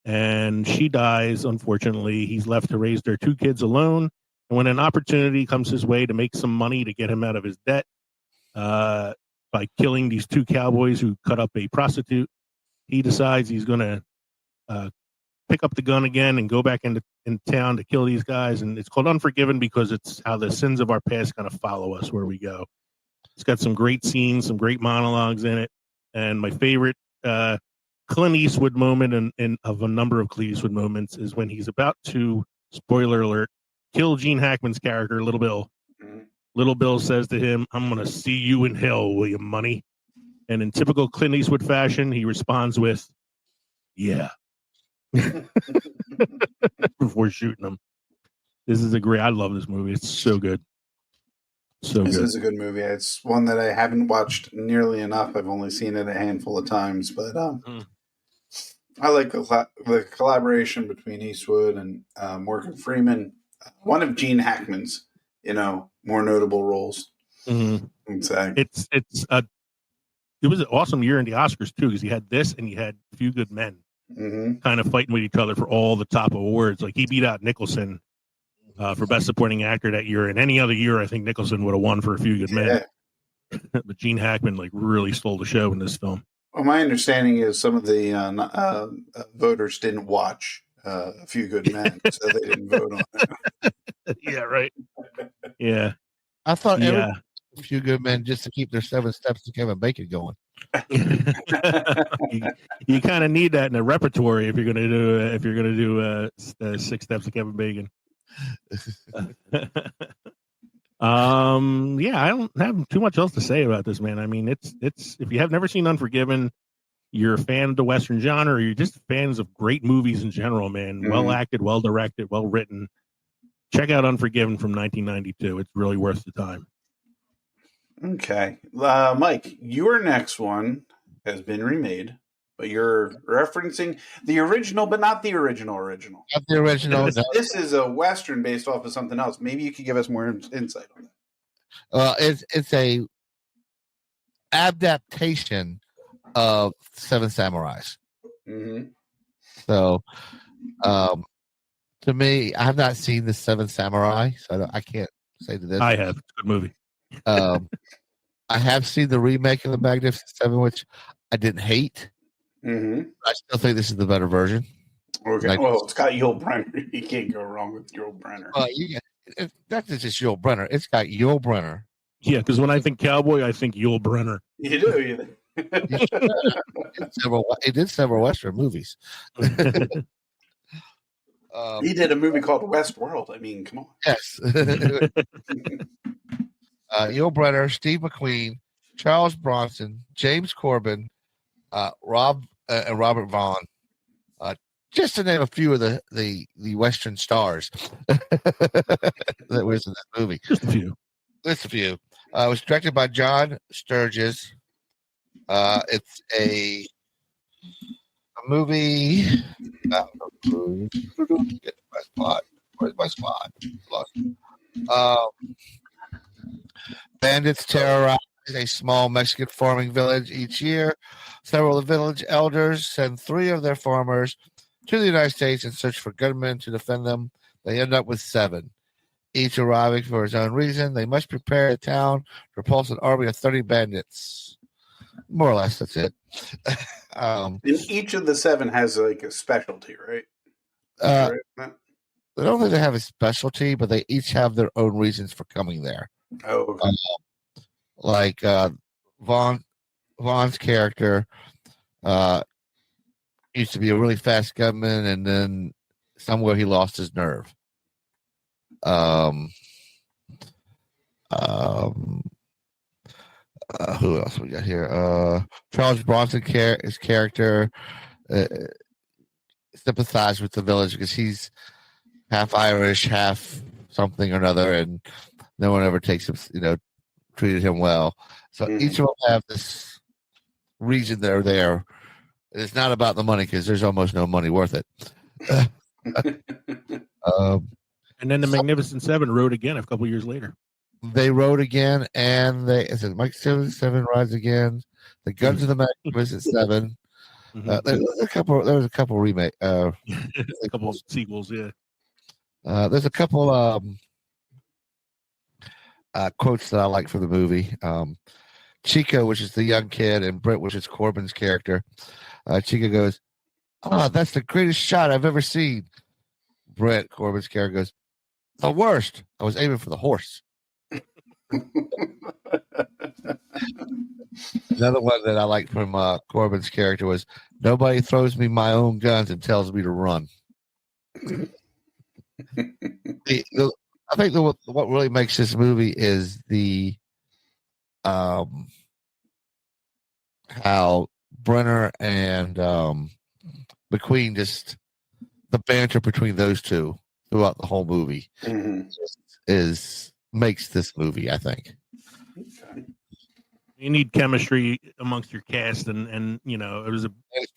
and she dies. Unfortunately, he's left to raise their 2 kids alone. And when an opportunity comes his way to make some money to get him out of his debt, by killing these 2 cowboys who cut up a prostitute, he decides he's going to pick up the gun again and go back in town to kill these guys. And it's called Unforgiven because it's how the sins of our past kind of follow us where we go. It's got some great scenes, some great monologues in it. And my favorite Clint Eastwood moment of a number of Clint Eastwood moments is when he's about to, spoiler alert, kill Gene Hackman's character, Little Bill. Little Bill says to him, "I'm going to see you in hell, William Money." And in typical Clint Eastwood fashion, he responds with, "Yeah." Before shooting him. I love this movie. It's so good. This is a good movie. It's one that I haven't watched nearly enough. I've only seen it a handful of times, but I like the collaboration between Eastwood and Morgan Freeman. One of Gene Hackman's, more notable roles. Mm-hmm. It was an awesome year in the Oscars too, because you had this and you had Few Good Men kind of fighting with each other for all the top awards. Like he beat out Nicholson for Best Supporting Actor that year, and any other year I think Nicholson would have won for A Few Good Men. But Gene Hackman really stole the show in this film. Well, my understanding is some of the voters didn't watch A Few Good Men, so they didn't vote on it. Yeah, right. Yeah. I thought A Few Good Men just to keep their 7 steps to Kevin Bacon going. you kind of need that in a repertory if you're going to do 6 steps to Kevin Bacon. I don't have too much else to say about this, man. I mean, it's if you have never seen Unforgiven, you're a fan of the Western genre, or you're just fans of great movies in general, man. Well acted, well directed, well written. Check out Unforgiven from 1992. It's really worth the time. Okay. Mike, your next one has been remade. But you're referencing the original, but not the original. Not the original. No. This is a Western based off of something else. Maybe you could give us more insight on that. It's a adaptation of Seven Samurais. Mm-hmm. So, to me, I have not seen the Seven Samurai, so I can't say to this. I have. It's a good movie. I have seen the remake of the Magnificent Seven, which I didn't hate. Mm-hmm. I still think this is the better version. Okay. Like- Well, it's got Yul Brynner. You can't go wrong with Yul Brynner. It's not just Yul Brynner. It's got Yul Brynner. Yeah, because when I think cowboy, I think Yul Brynner. You do. You He did several Western movies. He did a movie called Westworld. I mean, come on. Yes. Yul Brynner, Steve McQueen, Charles Bronson, James Corbin, and Robert Vaughn. Just to name a few of the Western stars that was in this movie. Just a few. Just a few. It was directed by John Sturges. It's a movie. Get my spot. Where's my spot? Bandits terrorize a small Mexican farming village each year. Several of the village elders send 3 of their farmers to the United States in search for gunmen to defend them. They end up with 7, each arriving for his own reason. They must prepare a town to repulse an army of 30 bandits. More or less, that's it. And each of the 7 has like a specialty, right? I don't think they have a specialty, but they each have their own reasons for coming there. Oh, okay. Like Vaughn's character used to be a really fast gunman, and then somewhere he lost his nerve. Who else we got here? Charles Bronson his character sympathized with the village because he's half Irish, half something or another, and no one ever takes him, treated him well. So each of them have this reason they're there. It's not about the money because there's almost no money worth it. And then the Magnificent Seven rode again a couple years later. They rode again, and Mike 7 rides again. The Guns of the Magnificent Seven. Mm-hmm. There was a couple remake. A couple of sequels, yeah. There's a couple quotes that I like from the movie. Chico, which is the young kid, and Britt, which is Corbin's character. Chico goes, that's the greatest shot I've ever seen. Britt, Corbin's character, goes, the worst. I was aiming for the horse. Another one that I liked from Corbin's character was, nobody throws me my own guns and tells me to run. I think what really makes this movie is how Brenner and McQueen, just the banter between those two throughout the whole movie makes this movie, I think. Okay. You need chemistry amongst your cast, and it was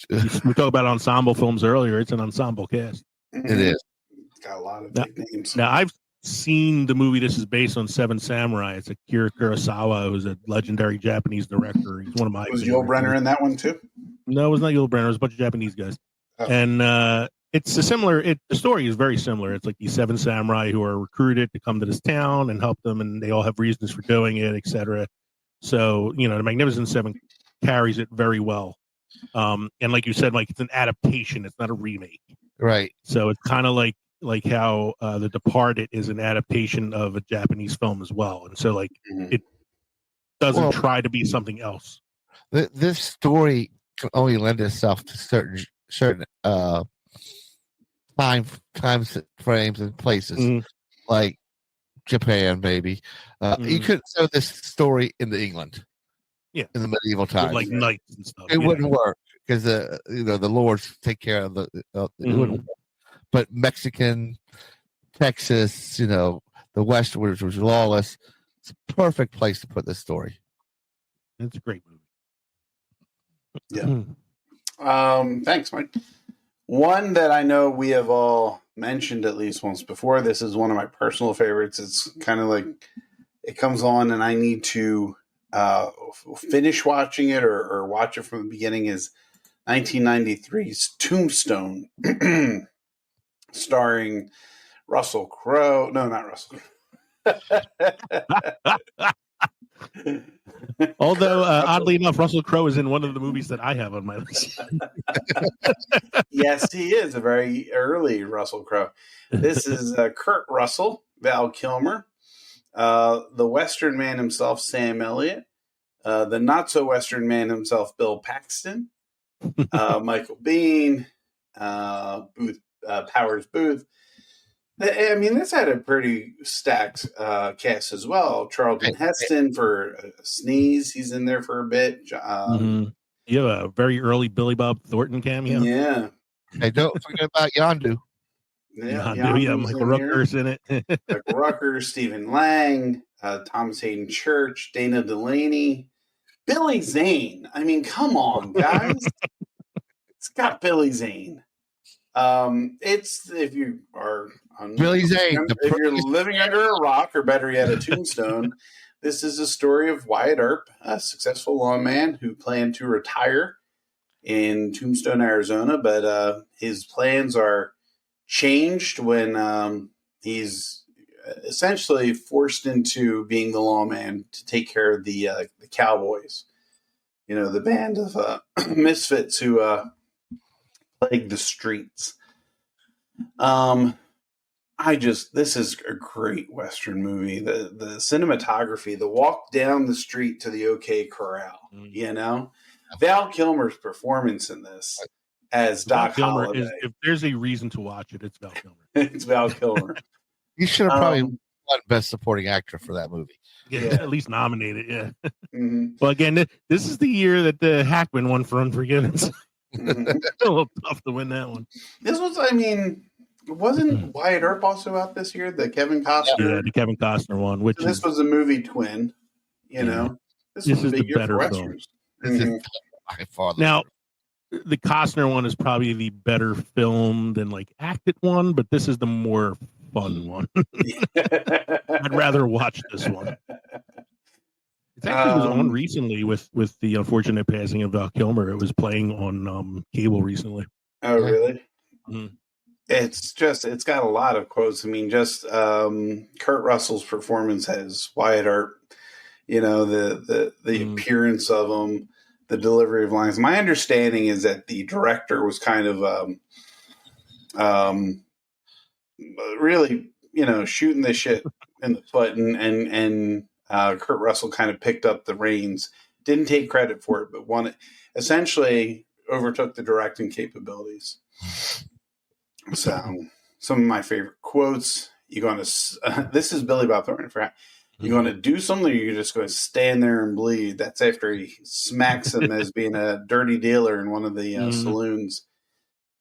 we talked about ensemble films earlier. It's an ensemble cast. It is. It's got a lot of big names. Now I've seen the movie. This is based on Seven Samurai. It's Akira Kurosawa, who's a legendary Japanese director. He's one of my. Was Yul Brynner in that one too? No, it was not Yul Brynner. It was a bunch of Japanese guys, and it's a similar. The story is very similar. It's like these 7 samurai who are recruited to come to this town and help them, and they all have reasons for doing it, etc. So the Magnificent Seven carries it very well. And like you said, like it's an adaptation. It's not a remake, right? So it's kind of like how The Departed is an adaptation of a Japanese film as well, and so it doesn't try to be something else. This story can only lend itself to certain time frames and places, like Japan, maybe. You couldn't show this story in England, in the medieval times, like knights and stuff. It wouldn't work because the lords take care of it wouldn't work. But Mexican, Texas, the West, which was lawless, it's a perfect place to put this story. It's a great movie. Yeah. Thanks, Mike. One that I know we have all mentioned at least once before. This is one of my personal favorites. It's kind of like it comes on and I need to finish watching it or watch it from the beginning. Is 1993's Tombstone, starring Russell Crowe. No, not Russell Crowe. Although, oddly enough, Russell Crowe is in one of the movies that I have on my list. Yes, he is a very early Russell Crowe. This is Kurt Russell, Val Kilmer, the Western man himself, Sam Elliott, the not-so-Western man himself, Bill Paxton, Michael Biehn, Powers Booth. I mean, this had a pretty stacked cast as well. Charlton Heston for Sneeze. He's in there for a bit. You have a very early Billy Bob Thornton cameo. Yeah. Hey, don't forget about Yondu. Yeah, Michael Rooker's in it. Michael Rooker, Stephen Lang, Thomas Hayden Church, Dana Delaney, Billy Zane. I mean, come on, guys. It's got Billy Zane. It's if you are Billy Zane, if you're living under a rock, or better yet, a tombstone. This is a story of Wyatt Earp, a successful lawman who planned to retire in Tombstone, Arizona, but his plans are changed when he's essentially forced into being the lawman to take care of the cowboys. You know, the band of misfits who plague the streets. This is a great Western movie. The cinematography, the walk down the street to the OK Corral, you know, Val Kilmer's performance in this as Doc Holliday. If there's a reason to watch it, it's Val Kilmer. It's Val Kilmer. You should have probably won Best Supporting Actor for that movie. Yeah. At least nominated. Yeah. Well, again, this is the year that the Hackman won for Unforgiven. It's a little tough to win that one. This was, I mean, wasn't Wyatt Earp also out this year? The Kevin Costner? Yeah, the Kevin Costner one. So this was a movie twin, you know? This was a big year for Westerns. Now, the Costner one is probably the better filmed and like acted one, but this is the more fun one. I'd rather watch this one. It actually was on recently with the unfortunate passing of Val Kilmer. It was playing on cable recently. Oh, really? It's got a lot of quotes. I mean, just Kurt Russell's performance as Wyatt Earp, you know, the appearance of him, the delivery of lines. My understanding is that the director was kind of really, you know, shooting the shit in the foot, and Kurt Russell kind of picked up the reins, didn't take credit for it, but essentially overtook the directing capabilities. So some of my favorite quotes, you're going to, this is Billy Bob Thornton, you're going to do something, or you're just going to stand there and bleed. That's after he smacks him as being a dirty dealer in one of the saloons.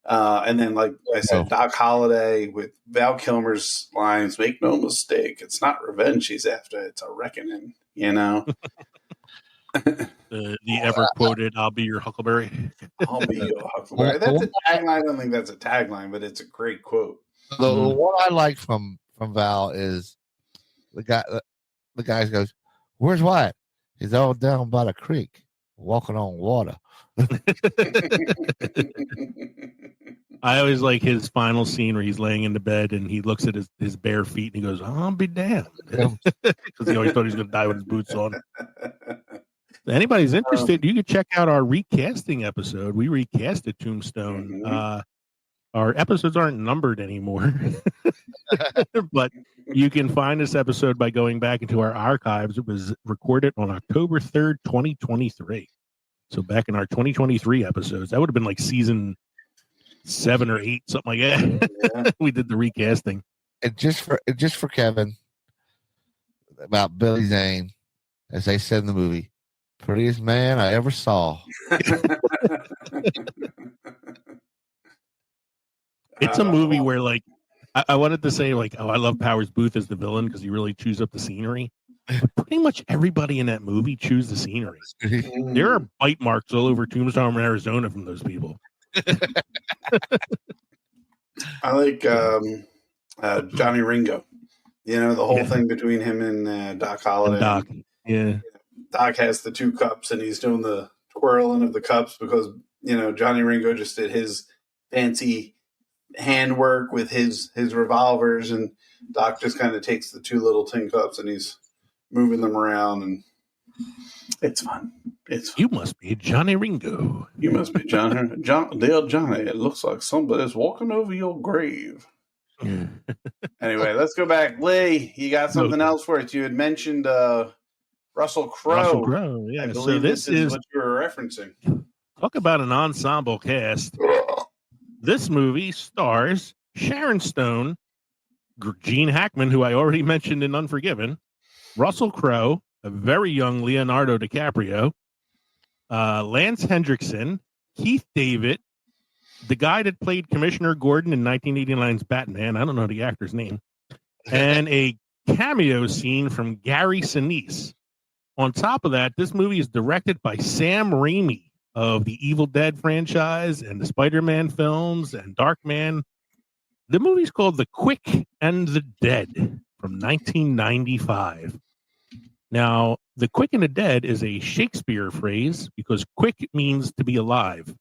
And then, like I said, Doc Holliday with Val Kilmer's lines, make no mistake, it's not revenge he's after, it's a reckoning, you know? The ever quoted, I'll be your Huckleberry. I'll be your Huckleberry. That's a tagline. I don't think that's a tagline, but it's a great quote. The one I like from Val is the guy goes, "Where's Wyatt? He's all down by the creek, walking on water." I always like his final scene where he's laying in the bed and he looks at his bare feet and he goes, "I'll be damned," because he always thought he was going to die with his boots on. If anybody's interested, you can check out our recasting episode. We recasted Tombstone. Our episodes aren't numbered anymore, but you can find this episode by going back into our archives. It was recorded on October 3rd, 2023. So back in our 2023 episodes, that would have been like season 7 or 8, something like that. Yeah. We did the recasting. And just for Kevin, about Billy Zane, as they said in the movie, prettiest man I ever saw. It's a movie where, like, I wanted to say, like, oh, I love Powers Booth as the villain because he really chews up the scenery. But pretty much everybody in that movie chews the scenery. Mm. There are bite marks all over Tombstone, Arizona from those people. I like Johnny Ringo. You know, the whole Yeah. thing between him and Doc Holliday. And Doc. Yeah. Doc has the 2 cups and he's doing the twirling of the cups because, you know, Johnny Ringo just did his fancy handwork with his revolvers, and Doc just kind of takes the 2 little tin cups and he's moving them around, and it's fun. It's fun. You must be Johnny Ringo. You must be Johnny. Dear Johnny, it looks like somebody's walking over your grave. Anyway, let's go back. Lee, you got something else for us? You had mentioned Russell Crowe. Russell Crowe, yeah. I believe So this is what you were referencing. talk about an ensemble cast. This movie stars Sharon Stone, Gene Hackman, who I already mentioned in Unforgiven, Russell Crowe, a very young Leonardo DiCaprio, Lance Hendrickson, Keith David, the guy that played Commissioner Gordon in 1989's Batman, I don't know the actor's name, and a cameo scene from Gary Sinise. On top of that, this movie is directed by Sam Raimi of the Evil Dead franchise and the Spider-Man films and Darkman. The movie's called The Quick and the Dead from 1995. Now, The Quick and the Dead is a Shakespeare phrase because quick means to be alive.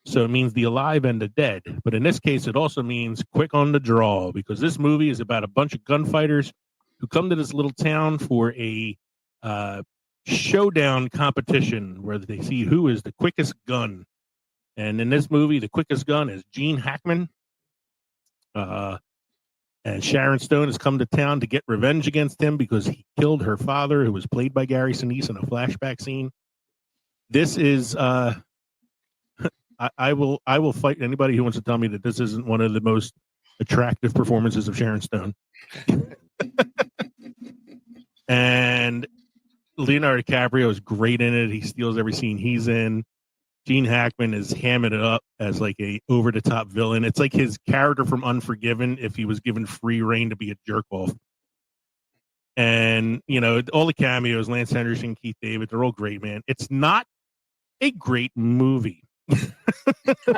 So it means the alive and the dead. But in this case, it also means quick on the draw because this movie is about a bunch of gunfighters who come to this little town for a showdown competition where they see who is the quickest gun. And in this movie, the quickest gun is Gene Hackman. And Sharon Stone has come to town to get revenge against him because he killed her father, who was played by Gary Sinise in a flashback scene. This is I will fight anybody who wants to tell me that this isn't one of the most attractive performances of Sharon Stone. And Leonardo DiCaprio is great in it. He steals every scene he's in. Gene Hackman is hamming it up as like a over-the-top villain. It's like his character from Unforgiven if he was given free reign to be a jerk-off. And, you know, all the cameos, Lance Henderson, Keith David, they're all great, man. It's not a great movie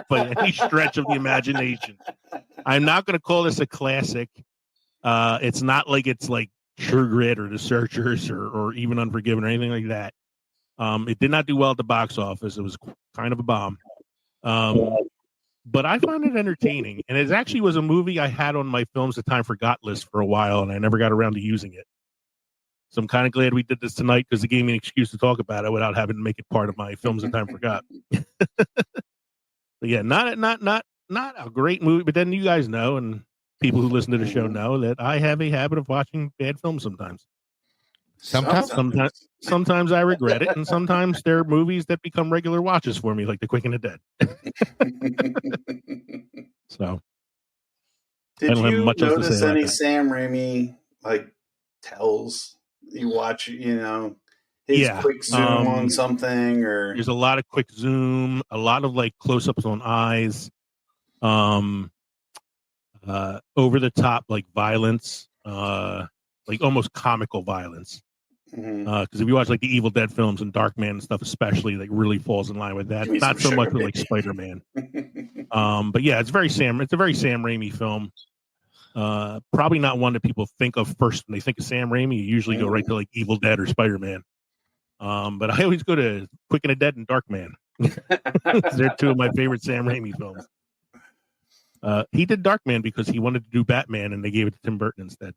by any stretch of the imagination. I'm not going to call this a classic. It's not like it's like True Grit or The Searchers or even Unforgiven or anything like that. It did not do well at the box office. It was kind of a bomb. But I found it entertaining. And it actually was a movie I had on my Films the Time Forgot list for a while, and I never got around to using it. So I'm kind of glad we did this tonight because it gave me an excuse to talk about it without having to make it part of my Films the Time Forgot. But yeah, not a great movie. But then you guys know, and people who listen to the show know, that I have a habit of watching bad films sometimes. Sometimes I regret it, and sometimes there are movies that become regular watches for me, like The Quick and the Dead. So, Did don't have you much else to notice say about any that. Sam Raimi like tells you watch? You know, his quick zoom on something, or there's a lot of quick zoom, a lot of like close-ups on eyes, over the top like violence, like almost comical violence. Because if you watch like the Evil Dead films and Darkman and stuff, especially, like really falls in line with that. Not so much with like Spider-Man. But yeah, it's a very Sam Raimi film. Probably not one that people think of first when they think of Sam Raimi. You usually go right to like Evil Dead or Spider-Man. But I always go to Quick and the Dead and Darkman. They're two of my favorite Sam Raimi films. He did Darkman because he wanted to do Batman, and they gave it to Tim Burton instead.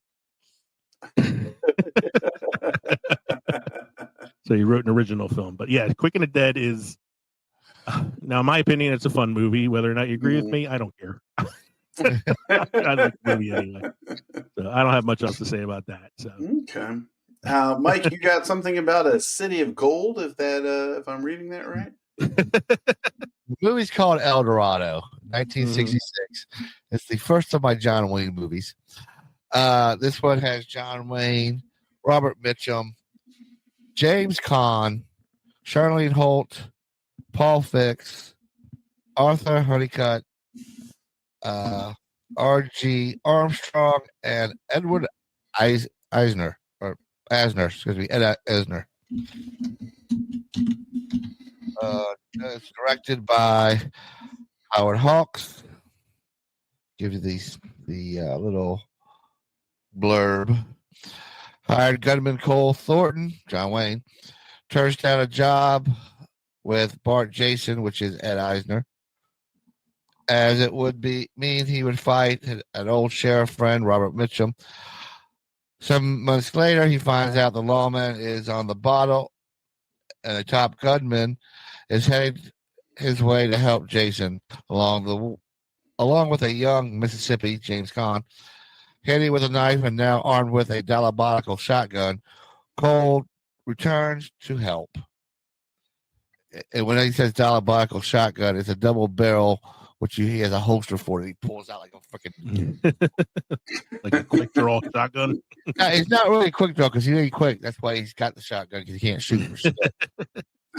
So he wrote an original film. But yeah, Quick and the Dead is, now in my opinion, it's a fun movie. Whether or not you agree with me, I don't care. I like the movie anyway. So I don't have much else to say about that. So okay, Mike, you got something about a City of Gold? If I'm reading that right. The movie's called El Dorado, 1966. It's the first of my John Wayne movies. This one has John Wayne, Robert Mitchum, James Caan, Charlene Holt, Paul Fix, Arthur Honeycutt, R.G. Armstrong, and Edward Eisner. Or Asner, excuse me, Ed Asner. It's directed by Howard Hawks. Give you the little blurb. Hired gunman Cole Thornton, John Wayne, turns down a job with Bart Jason, which is Ed Eisner, as it would mean he would fight an old sheriff friend, Robert Mitchum. Some months later, he finds out the lawman is on the bottle, and the top gunman is headed his way to help Jason along with a young Mississippi, James Caan, handy with a knife and now armed with a diabolical shotgun. Cole returns to help. And when he says diabolical shotgun, it's a double barrel, which he has a holster for it. He pulls out like a freaking like a quick draw shotgun. It's not really a quick draw because he ain't quick. That's why he's got the shotgun because he can't shoot for shit.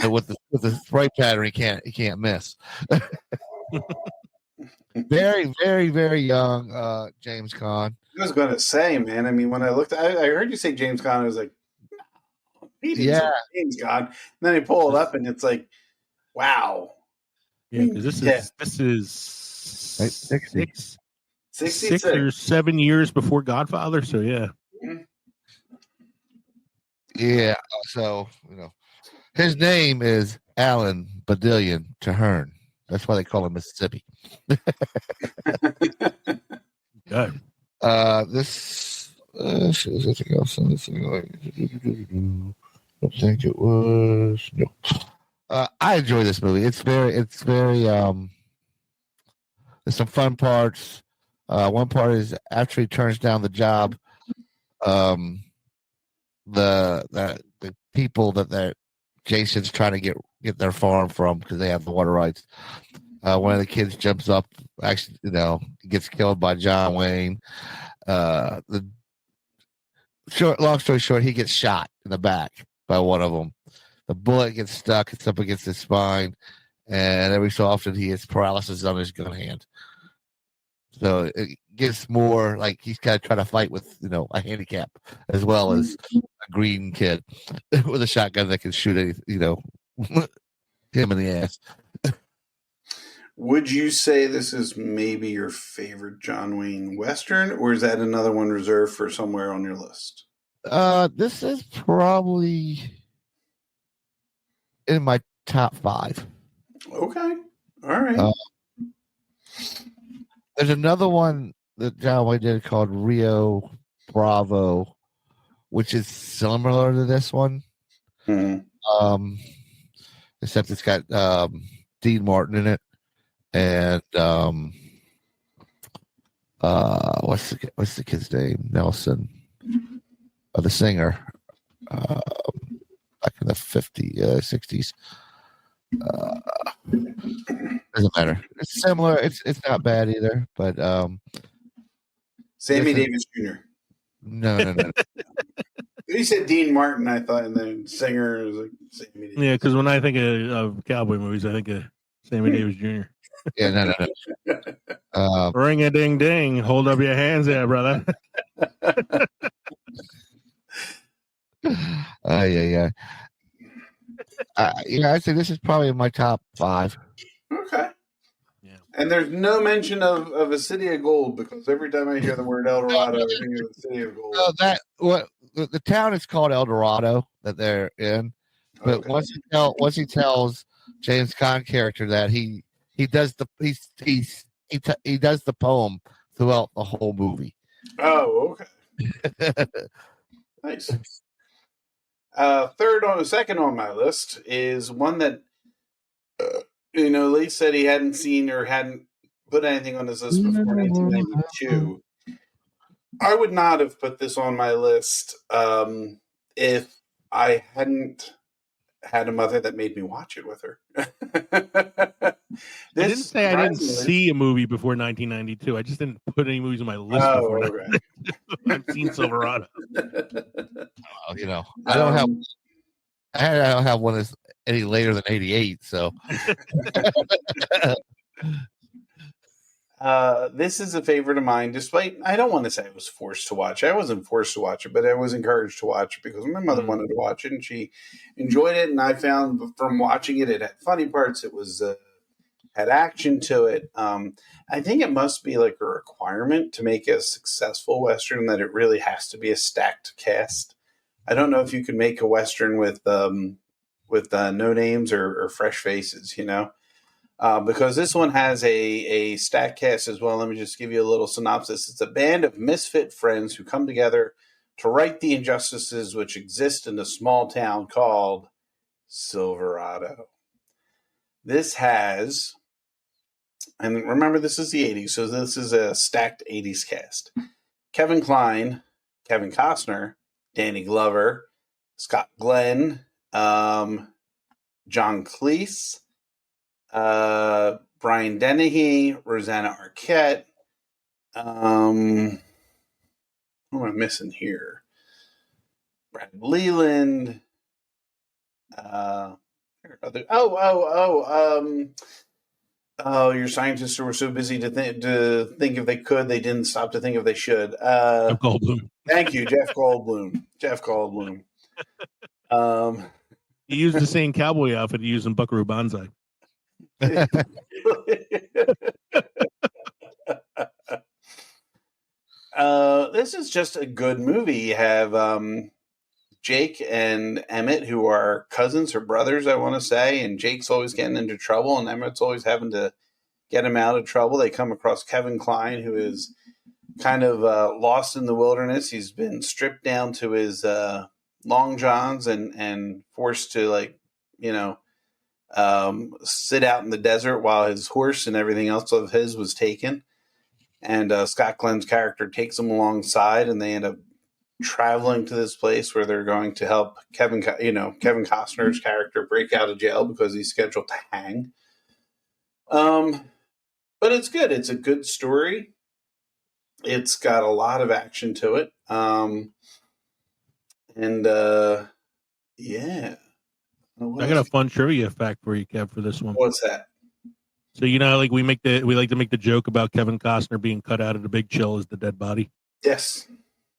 And with the spray pattern, he can't miss. Very, very, very young James Caan. I was going to say, man. I mean, when I looked, I heard you say James Caan. I was like, yeah, James Caan. And then I pull it up, and it's like, wow. Yeah, because this is 66 6 or 7 years before Godfather. So yeah. Yeah. So his name is Alan Badillion Tahern. That's why they call him Mississippi. Good. This shows anything else on this thing. I don't think it was. No. I enjoy this movie. It's very. There's some fun parts. One part is after he turns down the job, the people that Jason's trying to get their farm from because they have the water rights. One of the kids jumps up, actually, gets killed by John Wayne. Long story short, he gets shot in the back by one of them. The bullet gets stuck. It's up against his spine, and every so often he has paralysis on his gun hand. So it gets more like he's kind of trying to fight with a handicap as well as a green kid with a shotgun that can shoot him in the ass. Would you say this is maybe your favorite John Wayne Western, or is that another one reserved for somewhere on your list? This is probably in my top 5. Okay. All right. There's another one that John Wayne did called Rio Bravo, which is similar to this one. Mm-hmm. Except it's got Dean Martin in it. And what's the kid's name? Nelson, the singer, back in the 60s. Doesn't matter. It's similar. It's not bad either. But Sammy Davis Jr. No. You said Dean Martin, I thought, and then singer is like Sammy Davis. Yeah, because when I think of cowboy movies, I think of Sammy Davis Jr. Yeah, no. Ring a ding ding. Hold up your hands there, brother. Yeah. I'd say this is probably my top 5. Okay. Yeah. And there's no mention of a city of gold, because every time I hear the word El Dorado, I think of the city of gold. The town is called El Dorado that they're in, but Okay. once he tells James Caan character that he does he does the poem throughout the whole movie. Oh, okay. Nice. Second on my list is one that Lee said he hadn't seen or hadn't put anything on his list before 1992. I would not have put this on my list if I hadn't had a mother that made me watch it with her. I didn't say I didn't see a movie before 1992. I just didn't put any movies on my list before. Okay. I've seen Silverado. I don't have one that's any later than 88. So, This is a favorite of mine, despite I don't want to say I was forced to watch it. I wasn't forced to watch it, but I was encouraged to watch it because my mother wanted to watch it and she enjoyed it. And I found from watching it, it had funny parts. It was had action to it. I think it must be like a requirement to make a successful Western that it really has to be a stacked cast. I don't know if you could make a Western with no names or fresh faces, you know. Because this one has a stacked cast as well. Let me just give you a little synopsis. It's a band of misfit friends who come together to right the injustices which exist in a small town called Silverado. This has, and remember this is the 80s, so this is a stacked 80s cast. Kevin Kline, Kevin Costner, Danny Glover, Scott Glenn, John Cleese, Brian Dennehy, Rosanna Arquette. Who am I missing here? Brad Leland. Your scientists were so busy to think if they could, they didn't stop to think if they should. Jeff Goldblum. Thank you, Jeff Goldblum. Jeff Goldblum. He used the same cowboy outfit he used in Buckaroo Banzai. This is just a good movie. You have Jake and Emmett, who are cousins or brothers, I want to say, and Jake's always getting into trouble, and Emmett's always having to get him out of trouble. They come across Kevin Kline, who is kind of lost in the wilderness. He's been stripped down to his long johns and forced to, sit out in the desert while his horse and everything else of his was taken. And Scott Glenn's character takes him alongside, and they end up traveling to this place where they're going to help Kevin Costner's character break out of jail because he's scheduled to hang. But it's good. It's a good story. It's got a lot of action to it. Yeah. I got a fun trivia fact for you, Kev, for this one. What's that? So we like to make the joke about Kevin Costner being cut out of The Big Chill as the dead body. Yes.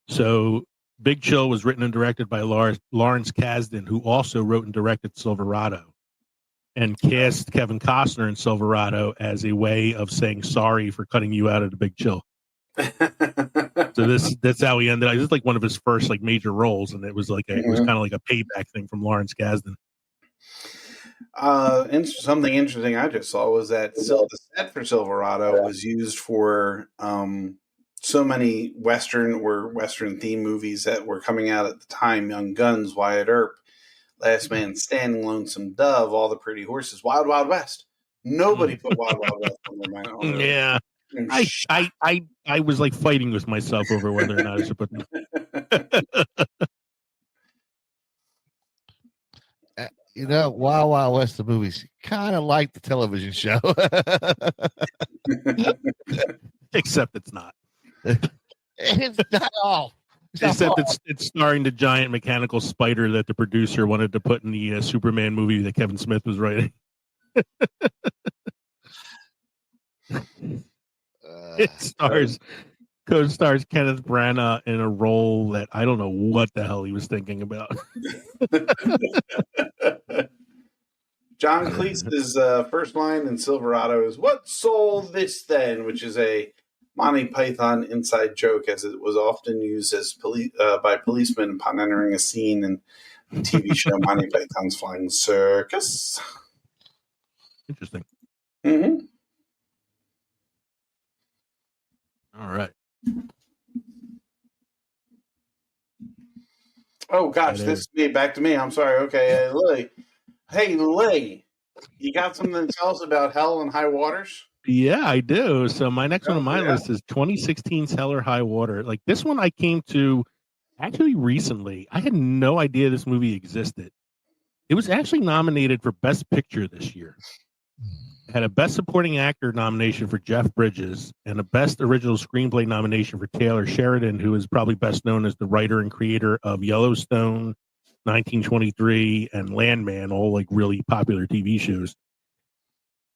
So Big Chill was written and directed by Lawrence Kasdan, who also wrote and directed Silverado, and cast Kevin Costner in Silverado as a way of saying sorry for cutting you out of The Big Chill. So that's how he ended up. It was like one of his first major roles, and it was kind of like a payback thing from Lawrence Kasdan. Something interesting I just saw was that the set for Silverado was used for so many Western themed movies that were coming out at the time: Young Guns, Wyatt Earp, Last Man Standing, Lonesome Dove, All the Pretty Horses, Wild Wild West. Nobody put Wild Wild West on their Yeah. I was fighting with myself over whether or not I should put them. Wild Wild West, the movies, kind of like the television show. Except it's not. It's not all. Except it's starring the giant mechanical spider that the producer wanted to put in the Superman movie that Kevin Smith was writing. It co-stars Kenneth Branagh in a role that I don't know what the hell he was thinking about. John Cleese's first line in Silverado is "What sold this then?" which is a Monty Python inside joke, as it was often used as by policemen upon entering a scene in the TV show Monty Python's Flying Circus. Interesting. Mm-hmm. All right. Oh gosh, this is me. Back to me. I'm sorry. Okay, Lee. Hey, Lee, you got something to tell us about Hell and High Waters? Yeah, I do. So my next one on my list is 2016's Hell or High Water. This one I came to actually recently. I had no idea this movie existed. It was actually nominated for Best Picture this year. It had a Best Supporting Actor nomination for Jeff Bridges and a Best Original Screenplay nomination for Taylor Sheridan, who is probably best known as the writer and creator of Yellowstone, 1923, and Landman, all really popular TV shows.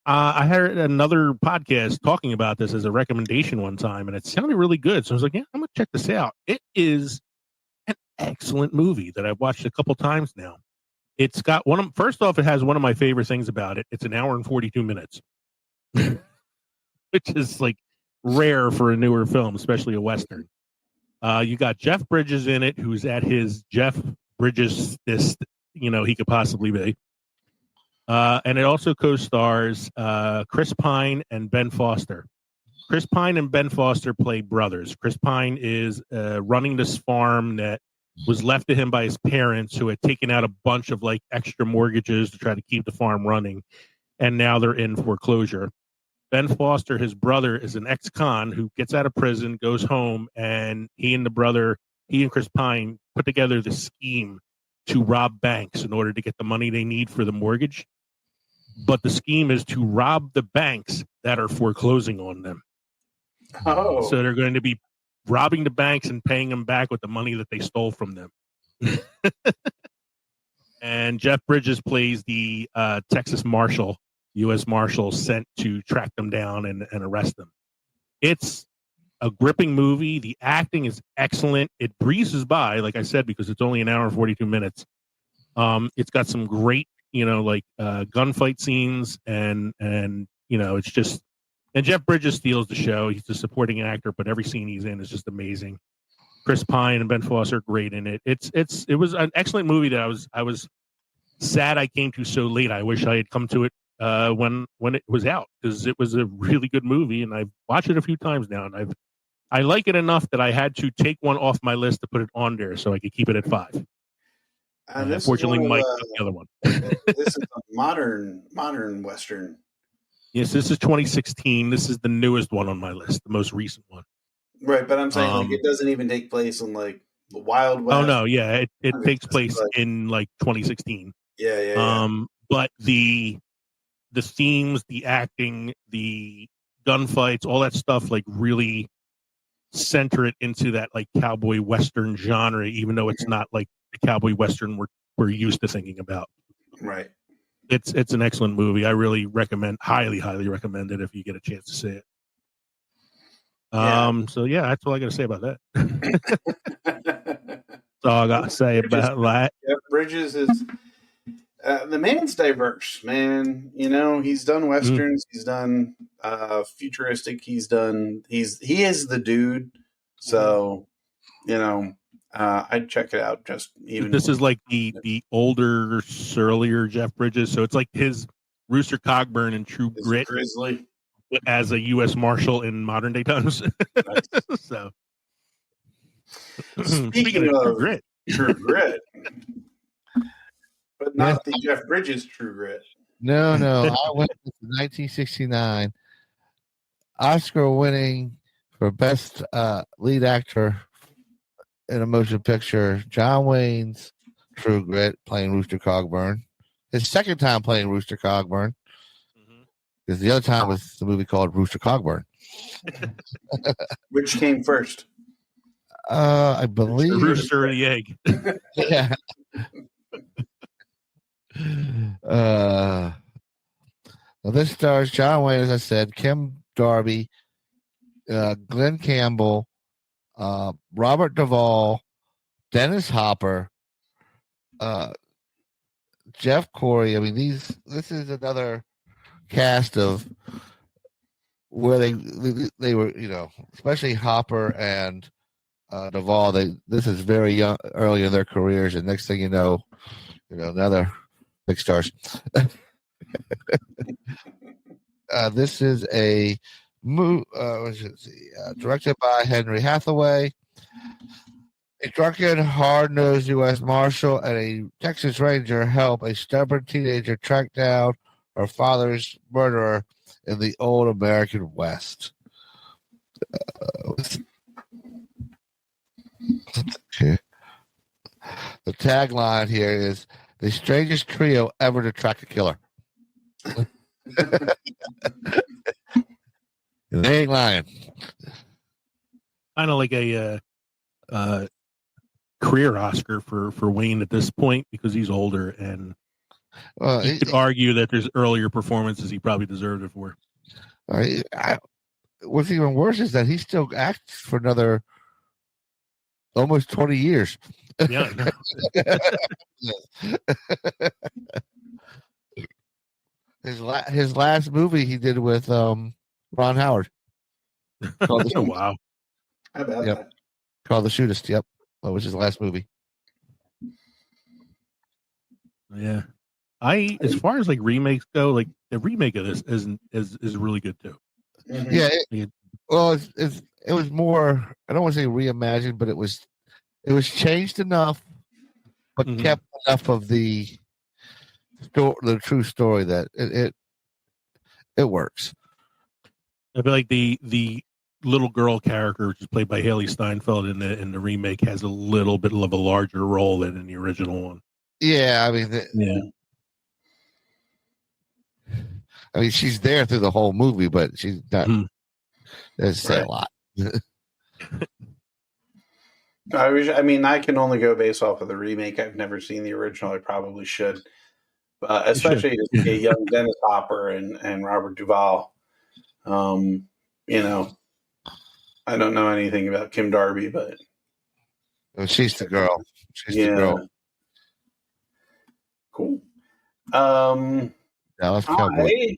I heard another podcast talking about this as a recommendation one time, and it sounded really good. So I was like, yeah, I'm going to check this out. It is an excellent movie that I've watched a couple times now. It's got first off, it has one of my favorite things about it. It's an hour and 42 minutes, which is like rare for a newer film, especially a Western. You got Jeff Bridges in it, who's at his Jeff Bridges-est, he could possibly be. And it also co-stars Chris Pine and Ben Foster. Chris Pine and Ben Foster play brothers. Chris Pine is running this farm that was left to him by his parents, who had taken out a bunch of like extra mortgages to try to keep the farm running, and now they're in foreclosure. Ben Foster, his brother, is an ex-con who gets out of prison, goes home, and he and Chris Pine put together the scheme to rob banks in order to get the money they need for the mortgage. But the scheme is to rob the banks that are foreclosing on them. Oh. So they're going to be robbing the banks and paying them back with the money that they stole from them. And Jeff Bridges plays the Texas Marshal, U.S. Marshal, sent to track them down and arrest them. It's a gripping movie. The acting is excellent. It breezes by, like I said, because it's only an hour and 42 minutes. It's got some great, gunfight scenes, and it's just. And Jeff Bridges steals the show. He's a supporting actor, but every scene he's in is just amazing. Chris Pine and Ben Foster are great in it. It was an excellent movie that I was sad I came to so late. I wish I had come to it when it was out, because it was a really good movie, and I've watched it a few times now, and I like it enough that I had to take one off my list to put it on there so I could keep it at 5. Unfortunately, Mike took the other one. This is a modern Western. Yes, this is 2016. This is the newest one on my list, the most recent one. Right, but I'm saying it doesn't even take place in like the Wild West. Oh no, yeah, it takes place in like 2016. Yeah. But the themes, the acting, the gunfights, all that stuff, like really center it into that like cowboy Western genre, even though it's not like the cowboy Western we're used to thinking about. Right. It's an excellent movie. I really highly recommend it if you get a chance to see it. So yeah, that's all I got to say about that. That's all I got to say about that. Jeff Bridges is the man's diverse, man. He's done westerns, he's done futuristic, he is the dude. So, I'd check it out. This is like the older, surlier Jeff Bridges. So it's like his Rooster Cogburn and True Grit Grizzly as a U.S. Marshal in modern day times. So speaking of True Grit, but not the Jeff Bridges True Grit. No. I went with 1969 Oscar-winning for best lead actor in a motion picture, John Wayne's True Grit, playing Rooster Cogburn. His second time playing Rooster Cogburn, because the other time was the movie called Rooster Cogburn. Which came first? I believe the rooster or the egg. Yeah. Now this stars John Wayne, as I said, Kim Darby, Glenn Campbell, Robert Duvall, Dennis Hopper, Jeff Corey. I mean, this is another cast of where they were, especially Hopper and Duvall. This is very young, early in their careers, and next thing you know, another big stars. This is a directed by Henry Hathaway. A drunken, hard-nosed U.S. Marshal and a Texas Ranger help a stubborn teenager track down her father's murderer in the old American West. The tagline here is the strangest trio ever to track a killer. They ain't lying. Kind of like a career Oscar for Wayne at this point, because he's older and You could argue that there's earlier performances he probably deserved it for. What's even worse is that he still acts for another almost 20 years. Yeah. His last movie he did with Ron Howard. Wow. How about Yep. that? Called The Shootist. Yep. That was his last movie. Yeah. As far as like remakes go, like the remake of this is really good too. Mhm. Yeah. It was more, I don't want to say reimagined, but it was changed enough, but Mhm. kept enough of the true story that it works. I feel like the little girl character, which is played by Haley Steinfeld in the remake, has a little bit of a larger role than in the original one. Yeah, I mean, she's there through the whole movie, but she's not. Mhm. Doesn't say a lot. I can only go based off of the remake. I've never seen the original. I probably should. Especially to see a young Dennis Hopper and Robert Duvall. I don't know anything about Kim Darby, but She's the girl. She's the girl. Cool. Dallas Cowboys.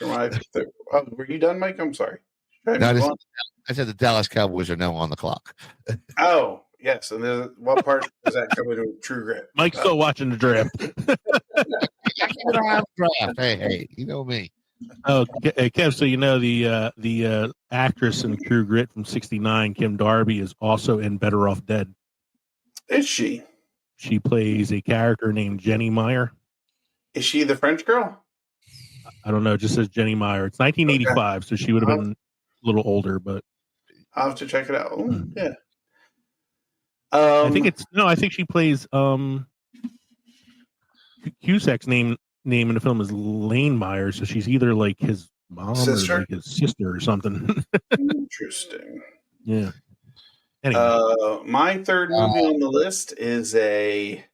Were you done, Mike? I'm sorry. I said the Dallas Cowboys are now on the clock. Oh, yes. And what part does that come into True Grit? Mike's still watching the draft. Hey, you know me. Oh, Kev, so you know the actress in True Grit from '69, Kim Darby, is also in Better Off Dead. Is she? She plays a character named Jenny Meyer. Is she the French girl? I don't know. It just says Jenny Meyer. It's 1985, so she would have been a little older, but I'll have to check it out. Ooh, yeah. I think she plays Cusack's name in the film is Lane Meyer, so she's either like his mom Sister? or like his sister or something. Interesting. Yeah. Anyway. My third movie on the list is a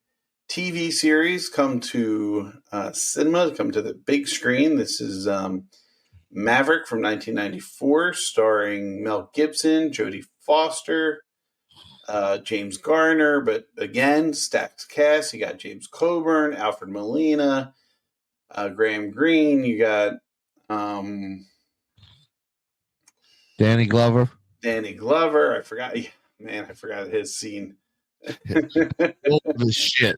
TV series come to cinema, come to the big screen. This is Maverick from 1994, starring Mel Gibson, Jodie Foster, James Garner, but again, stacked cast. You got James Coburn, Alfred Molina, Graham Greene. You got Danny Glover. I forgot his scene. The shit.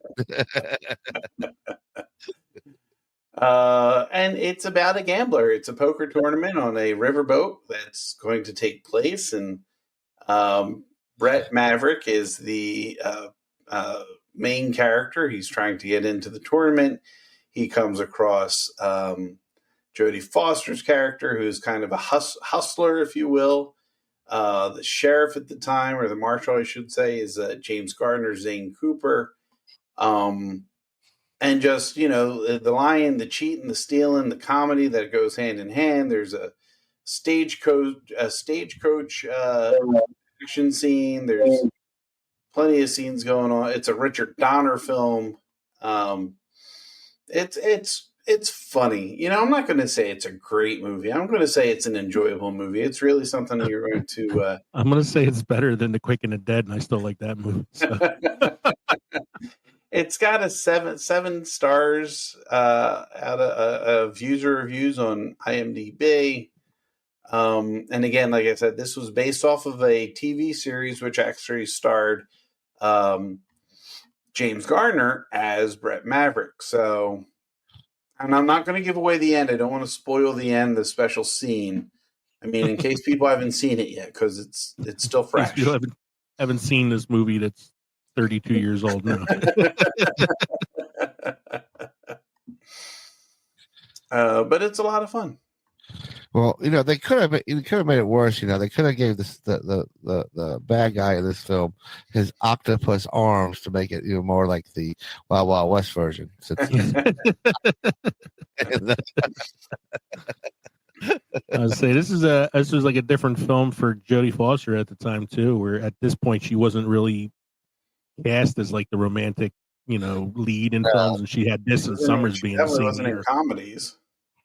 And it's about a gambler. It's a poker tournament on a riverboat that's going to take place, and Brett Maverick is the main character. He's trying to get into the tournament. He comes across Jodie Foster's character, who's kind of a hustler, if you will. The sheriff at the time, or the marshal, I should say, is James Gardner, Zane Cooper. And just, the lying, the cheating, the stealing, the comedy that goes hand in hand. There's a stagecoach action scene. There's plenty of scenes going on. It's a Richard Donner film. It's funny. I'm not going to say it's a great movie. I'm going to say it's an enjoyable movie. It's really something that you're going to... I'm going to say it's better than The Quick and the Dead, and I still like that movie. So. It's got a seven stars out of user reviews on IMDb. And again, like I said, this was based off of a TV series which actually starred James Garner as Brett Maverick. So... And I'm not going to give away the end. I don't want to spoil the end, the special scene. I mean, in case people haven't seen it yet, because it's still fresh. You haven't seen this movie that's 32 years old now. But it's a lot of fun. Well, they could have made it worse. They could have gave the bad guy in this film his octopus arms to make it more like the Wild Wild West version. I would say this was like a different film for Jodie Foster at the time too, where at this point she wasn't really cast as like the romantic, lead in films, and she had this and Summersby in the same wasn't year. in comedies.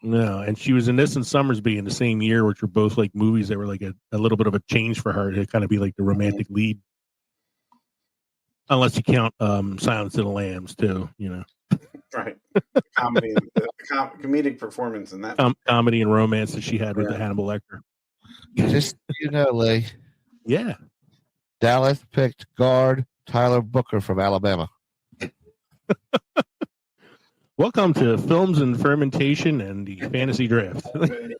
No, and she was in this and Summersby in the same year, which were both like movies that were like a little bit of a change for her to kind of be like the romantic lead. Unless you count Silence of the Lambs too, Right. Comedy, comedic performance in that. Comedy and romance that she had with the Hannibal Lecter. Just so you know, Lee. Yeah. Dallas picked guard Tyler Booker from Alabama. Welcome to Films and Fermentation and the Fantasy Draft. The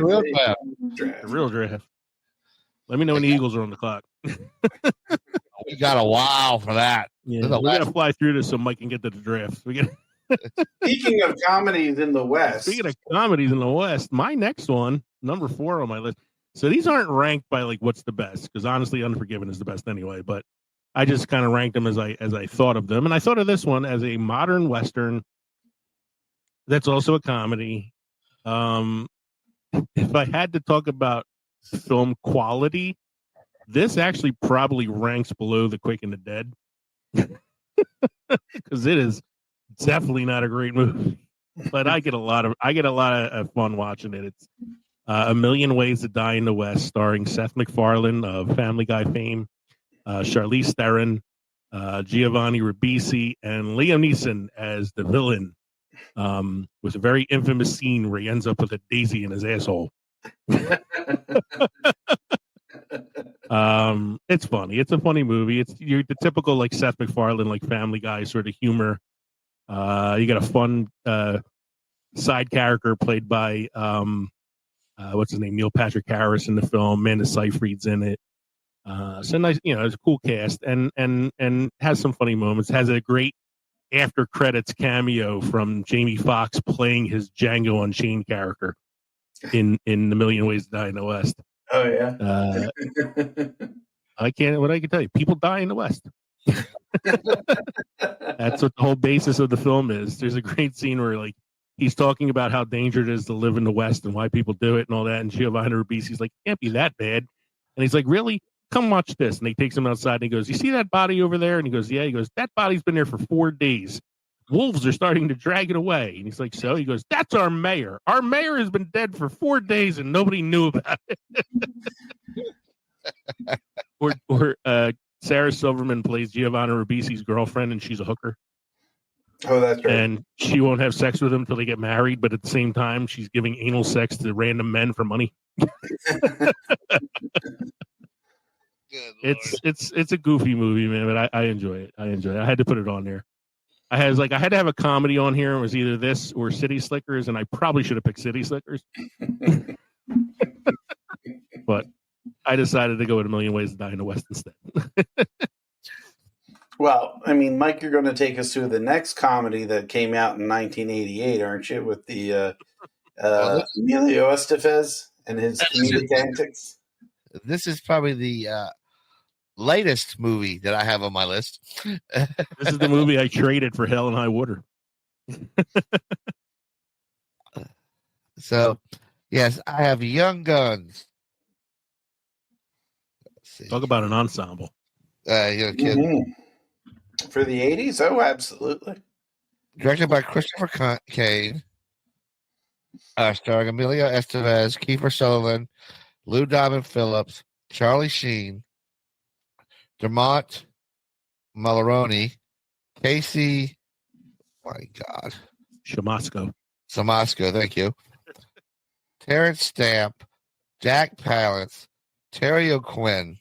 real draft. The real draft. Let me know when the Eagles are on the clock. We got a while for that. Yeah, we're gonna fly through this so Mike can get to the draft. Speaking of comedies in the West. Speaking of comedies in the West, my next one, number 4 on my list. So these aren't ranked by like what's the best, because honestly, Unforgiven is the best anyway. But I just kind of ranked them as I thought of them, and I thought of this one as a modern Western that's also a comedy. If I had to talk about film quality, this actually probably ranks below The Quick and the Dead, because it is definitely not a great movie. But I get a lot of fun watching it. It's A Million Ways to Die in the West, starring Seth MacFarlane of Family Guy fame, Charlize Theron, Giovanni Ribisi, and Liam Neeson as the villain, with a very infamous scene where he ends up with a daisy in his asshole. It's funny. It's a funny movie. You're the typical like Seth MacFarlane, like Family Guy sort of humor. You got a fun side character played by what's his name, Neil Patrick Harris in the film. Amanda Seyfried's in it. So nice, it's a cool cast and has some funny moments. Has a great after credits cameo from Jamie Foxx playing his Django Unchained character in A Million Ways to Die in the West. Oh yeah. What I can tell you, people die in the West. That's what the whole basis of the film is. There's a great scene where like he's talking about how dangerous it is to live in the West and why people do it and all that. And Giovanni Ribisi's like, it can't be that bad. And he's like, really? Come watch this. And he takes him outside and he goes, you see that body over there? And he goes, yeah. He goes, that body's been there for 4 days. Wolves are starting to drag it away. And he's like, so? He goes, that's our mayor. Our mayor has been dead for 4 days and nobody knew about it. or Sarah Silverman plays Giovanni Ribisi's girlfriend, and she's a hooker. Oh, that's right. And she won't have sex with him until they get married, but at the same time, she's giving anal sex to random men for money. It's a goofy movie, man, but I enjoy it. I had to put it on there. I had to have a comedy on here. It was either this or City Slickers, and I probably should have picked City Slickers. But I decided to go with A Million Ways to Die in the West instead. Well, I mean, Mike, you're going to take us to the next comedy that came out in 1988, aren't you? With the Emilio Estevez and his comedic antics. This is probably the latest movie that I have on my list. This is the movie I traded for Hell and High Water. So, yes, I have Young Guns. Talk about an ensemble. You're kidding. Mm-hmm. For the 80s? Oh, absolutely. Directed by Christopher Kane. Starring Emilio Estevez, Kiefer Sutherland, Lou Diamond Phillips, Charlie Sheen, Dermot Mulroney, Casey, my God. Shamasco, thank you. Terrence Stamp, Jack Palance, Terry O'Quinn.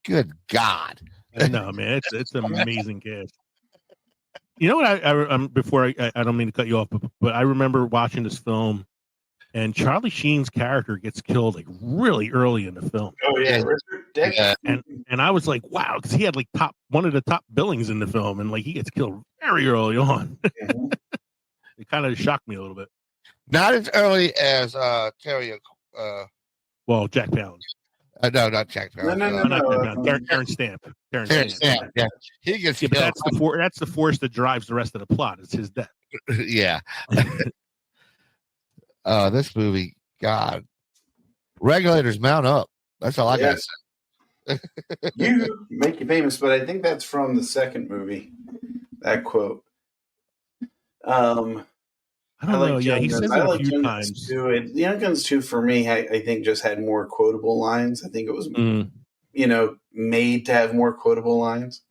Good God. No, man, it's an amazing cast. You know what? I'm before I don't mean to cut you off, but I remember watching this film, and Charlie Sheen's character gets killed like really early in the film. Oh yeah, Richard Dick. And I was like, wow, because he had like one of the top billings in the film, and like he gets killed very early on. Mm-hmm. It kind of shocked me a little bit. Not as early as Terry. Well, Jack Palance. No, not Jack Palance. No. Terrence Stamp. Terrence Stamp. Yeah, he gets killed. But that's the force that drives the rest of the plot. It's his death. Yeah. This movie, God, regulators mount up. That's all I gotta say. You make you famous, but I think that's from the second movie. That quote. I don't know. Yeah, he says it a few Young times. Guns 2. Young Guns 2 for me, I think just had more quotable lines. I think it was, made to have more quotable lines.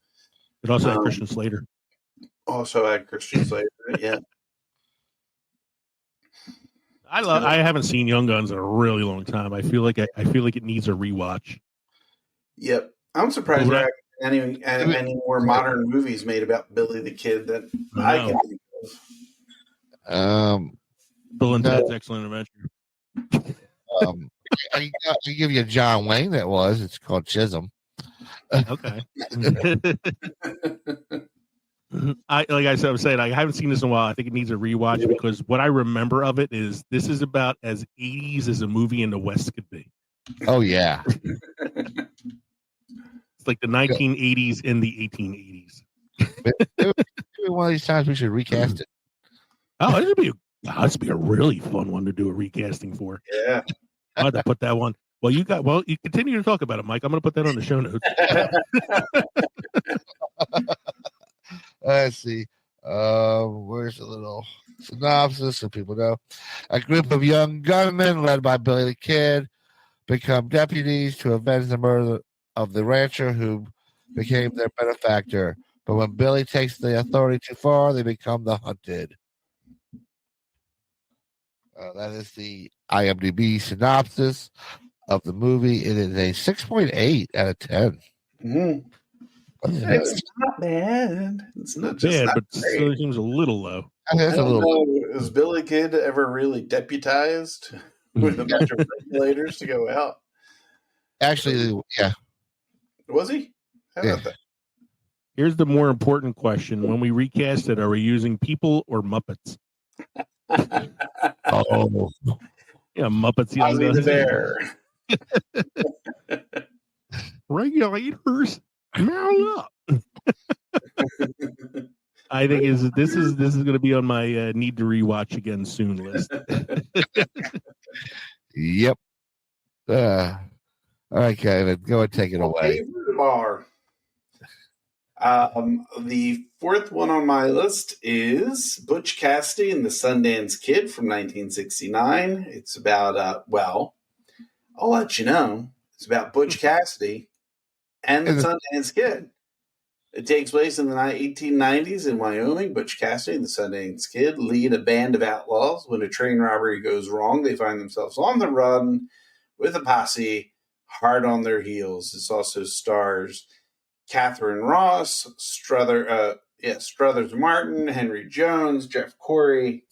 It also had Christian Slater. Also had Christian Slater, yeah. I haven't seen Young Guns in a really long time. I feel like it needs a rewatch. Yep, I'm surprised there are any more modern movies made about Billy the Kid that I can think of. Bill and Ted's Excellent Adventure. I give you a John Wayne. That was. It's called Chisholm. Okay. I haven't seen this in a while. I think it needs a rewatch because what I remember of it is this is about as 80s as a movie in the West could be. Oh yeah. It's like the 1980s in the 1880s. Maybe one of these times we should recast it. Oh, this would be a really fun one to do a recasting for. Yeah. I had to put that one. Well, you continue to talk about it, Mike. I'm going to put that on the show notes. Let's see. Where's the little synopsis so people know? A group of young gunmen led by Billy the Kid become deputies to avenge the murder of the rancher who became their benefactor. But when Billy takes the authority too far, they become the hunted. That is the IMDb synopsis of the movie. It is a 6.8 out of 10. Mm-hmm. It's not bad. It's not just bad, but it still seems a little low. Was Billy Kid ever really deputized with a bunch of regulators to go out? Actually, yeah. Was he? How about that? Here's the more important question. When we recast it, are we using people or Muppets? Oh. Yeah, Muppets. Ozzy the Bear. Regulators, mount up. I think this is going to be on my need to rewatch again soon list. Yep. All right, Kevin, go and take it away. Favorite bar. The fourth one on my list is Butch Cassidy and the Sundance Kid from 1969. It's about, I'll let you know. It's about Butch Cassidy and the Sundance Kid. It takes place in the 1890s in Wyoming. Butch Cassidy and the Sundance Kid lead a band of outlaws. When a train robbery goes wrong, they find themselves on the run with a posse hard on their heels. This also stars Catherine Ross, Struthers Martin, Henry Jones, Jeff Corey,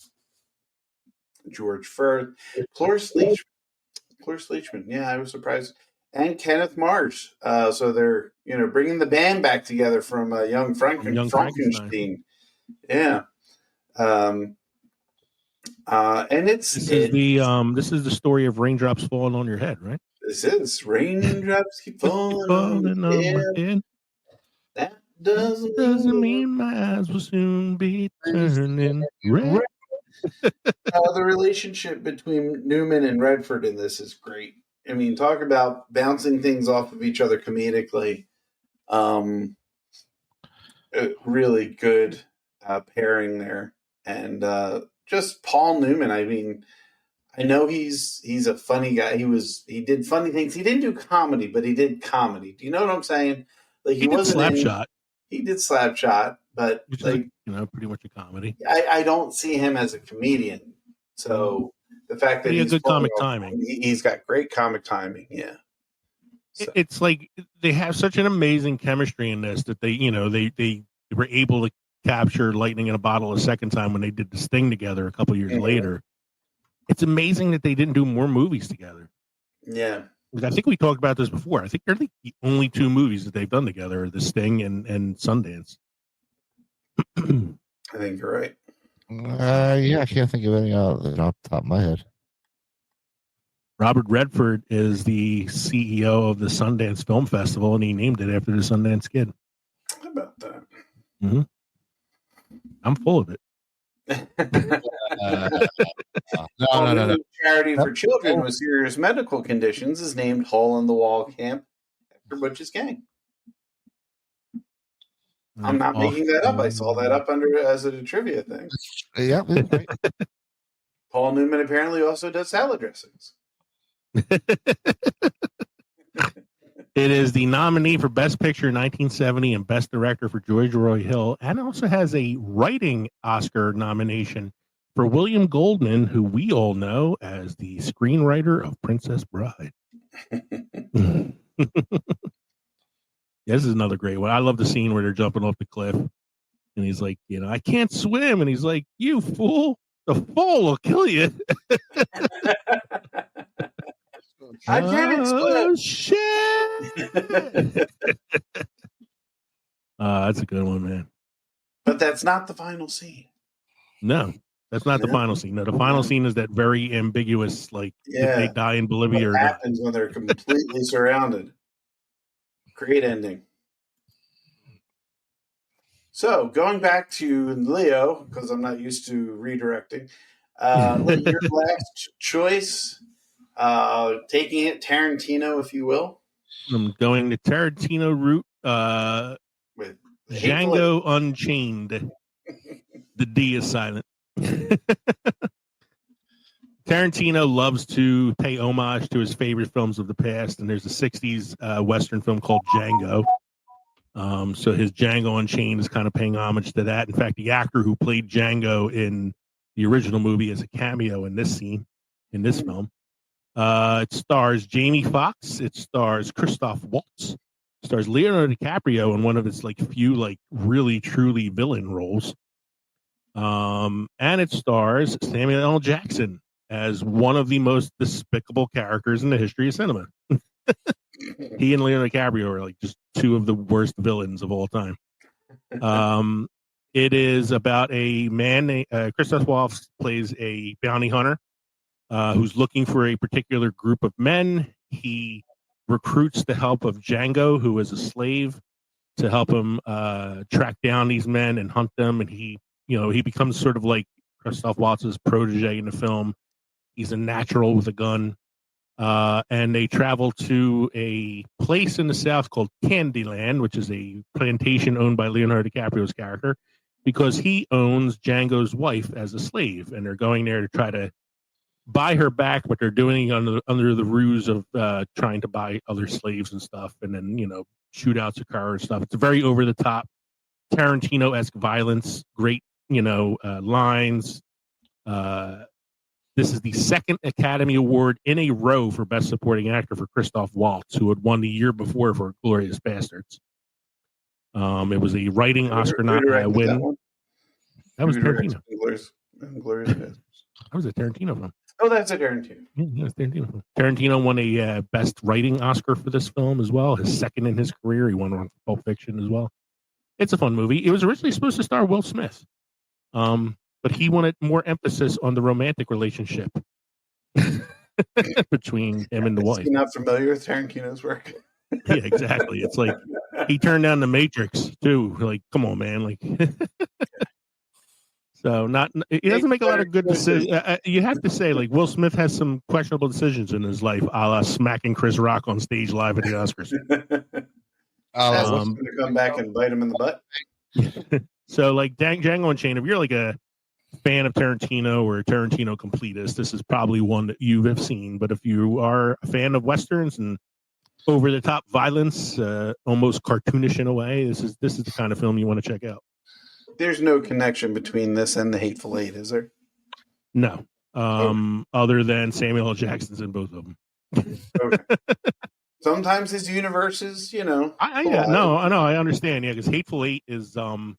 George Firth, Cloris Leachman. Yeah, I was surprised. And Kenneth Mars. So they're bringing the band back together from Young Frankenstein. Yeah. And this is the story of raindrops falling on your head, right? This is raindrops keep falling on my head. That doesn't mean my eyes will soon be turning red. The relationship between Newman and Redford in this is great. I mean, talk about bouncing things off of each other comedically. Really good pairing there. And just Paul Newman, I mean, I know he's a funny guy. He did funny things. He didn't do comedy, but he did comedy. Do you know what I'm saying? Like he did Slapshot. He did Slapshot, but which is pretty much a comedy. I don't see him as a comedian. So the fact that he has good comic timing, he's got great comic timing. Yeah, so. It's like they have such an amazing chemistry in this that they were able to capture lightning in a bottle a second time when they did the Sting together a couple years later. It's amazing that they didn't do more movies together. Yeah. I think we talked about this before. I think they're the only two movies that they've done together are The Sting and Sundance. I think you're right. Yeah, I can't think of any off the top of my head. Robert Redford is the CEO of the Sundance Film Festival, and he named it after the Sundance Kid. How about that? Mm-hmm. I'm full of it. No. Charity for children with serious medical conditions is named Hole in the Wall Camp Butch's gang. I'm not making that up. I saw that up under as a trivia thing. Yeah. Right. Paul Newman apparently also does salad dressings. It is the nominee for Best Picture in 1970 and Best Director for George Roy Hill, and also has a writing Oscar nomination for William Goldman, who we all know as the screenwriter of Princess Bride. This is another great one. I love the scene where they're jumping off the cliff, and he's like, I can't swim, and he's like, you fool, the fall will kill you. I can't explain. Shit. That's a good one, man. But that's not the final scene. No, that's not the final scene. No, the final scene is that very ambiguous, like if they die in Bolivia. What happens when they're completely surrounded? Great ending. So going back to Leo, because I'm not used to redirecting. Your last choice. Taking it Tarantino, if you will. I'm going to Tarantino route. With Django Unchained. The D is silent. Tarantino loves to pay homage to his favorite films of the past, and there's a 60s Western film called Django. So his Django Unchained is kind of paying homage to that. In fact, the actor who played Django in the original movie is a cameo in this scene, in this film. It stars Jamie Foxx. It stars Christoph Waltz. It stars Leonardo DiCaprio in one of his few really truly villain roles. And it stars Samuel L. Jackson as one of the most despicable characters in the history of cinema. He and Leonardo DiCaprio are just two of the worst villains of all time. It is about a man named Christoph Waltz plays a bounty hunter. Who's looking for a particular group of men. He recruits the help of Django, who is a slave, to help him track down these men and hunt them. And he becomes sort of like Christoph Waltz's protege in the film. He's a natural with a gun. And they travel to a place in the South called Candyland, which is a plantation owned by Leonardo DiCaprio's character, because he owns Django's wife as a slave. And they're going there to try to buy her back, but they're doing it under the ruse of trying to buy other slaves and stuff, and then shootouts occur and stuff. It's a very over the top Tarantino-esque violence. Great, lines. This is the second Academy Award in a row for Best Supporting Actor for Christoph Waltz, who had won the year before for Glorious Bastards. It was a writing Oscar win. That was Tarantino. Glorious Bastards. That was a Tarantino film. Oh, that's a Tarantino. Yeah, it's Tarantino. Tarantino won a Best Writing Oscar for this film as well. His second in his career. He won one for Pulp Fiction as well. It's a fun movie. It was originally supposed to star Will Smith, but he wanted more emphasis on the romantic relationship between him and the wife. You're not familiar with Tarantino's work? Yeah, exactly. It's like he turned down The Matrix too. Like, come on, man. So he doesn't make a lot of good decisions. You have to say, Will Smith has some questionable decisions in his life, a la smacking Chris Rock on stage live at the Oscars. That's going to come back and bite him in the butt. So, Django Unchained, if you're a fan of Tarantino or a Tarantino completist, this is probably one that you have seen. But if you are a fan of Westerns and over the top violence, almost cartoonish in a way, this is the kind of film you want to check out. There's no connection between this and The Hateful Eight, is there? No. Other than Samuel L. Jackson's in both of them. Okay. Sometimes his universes, I understand. Yeah, because Hateful Eight is also,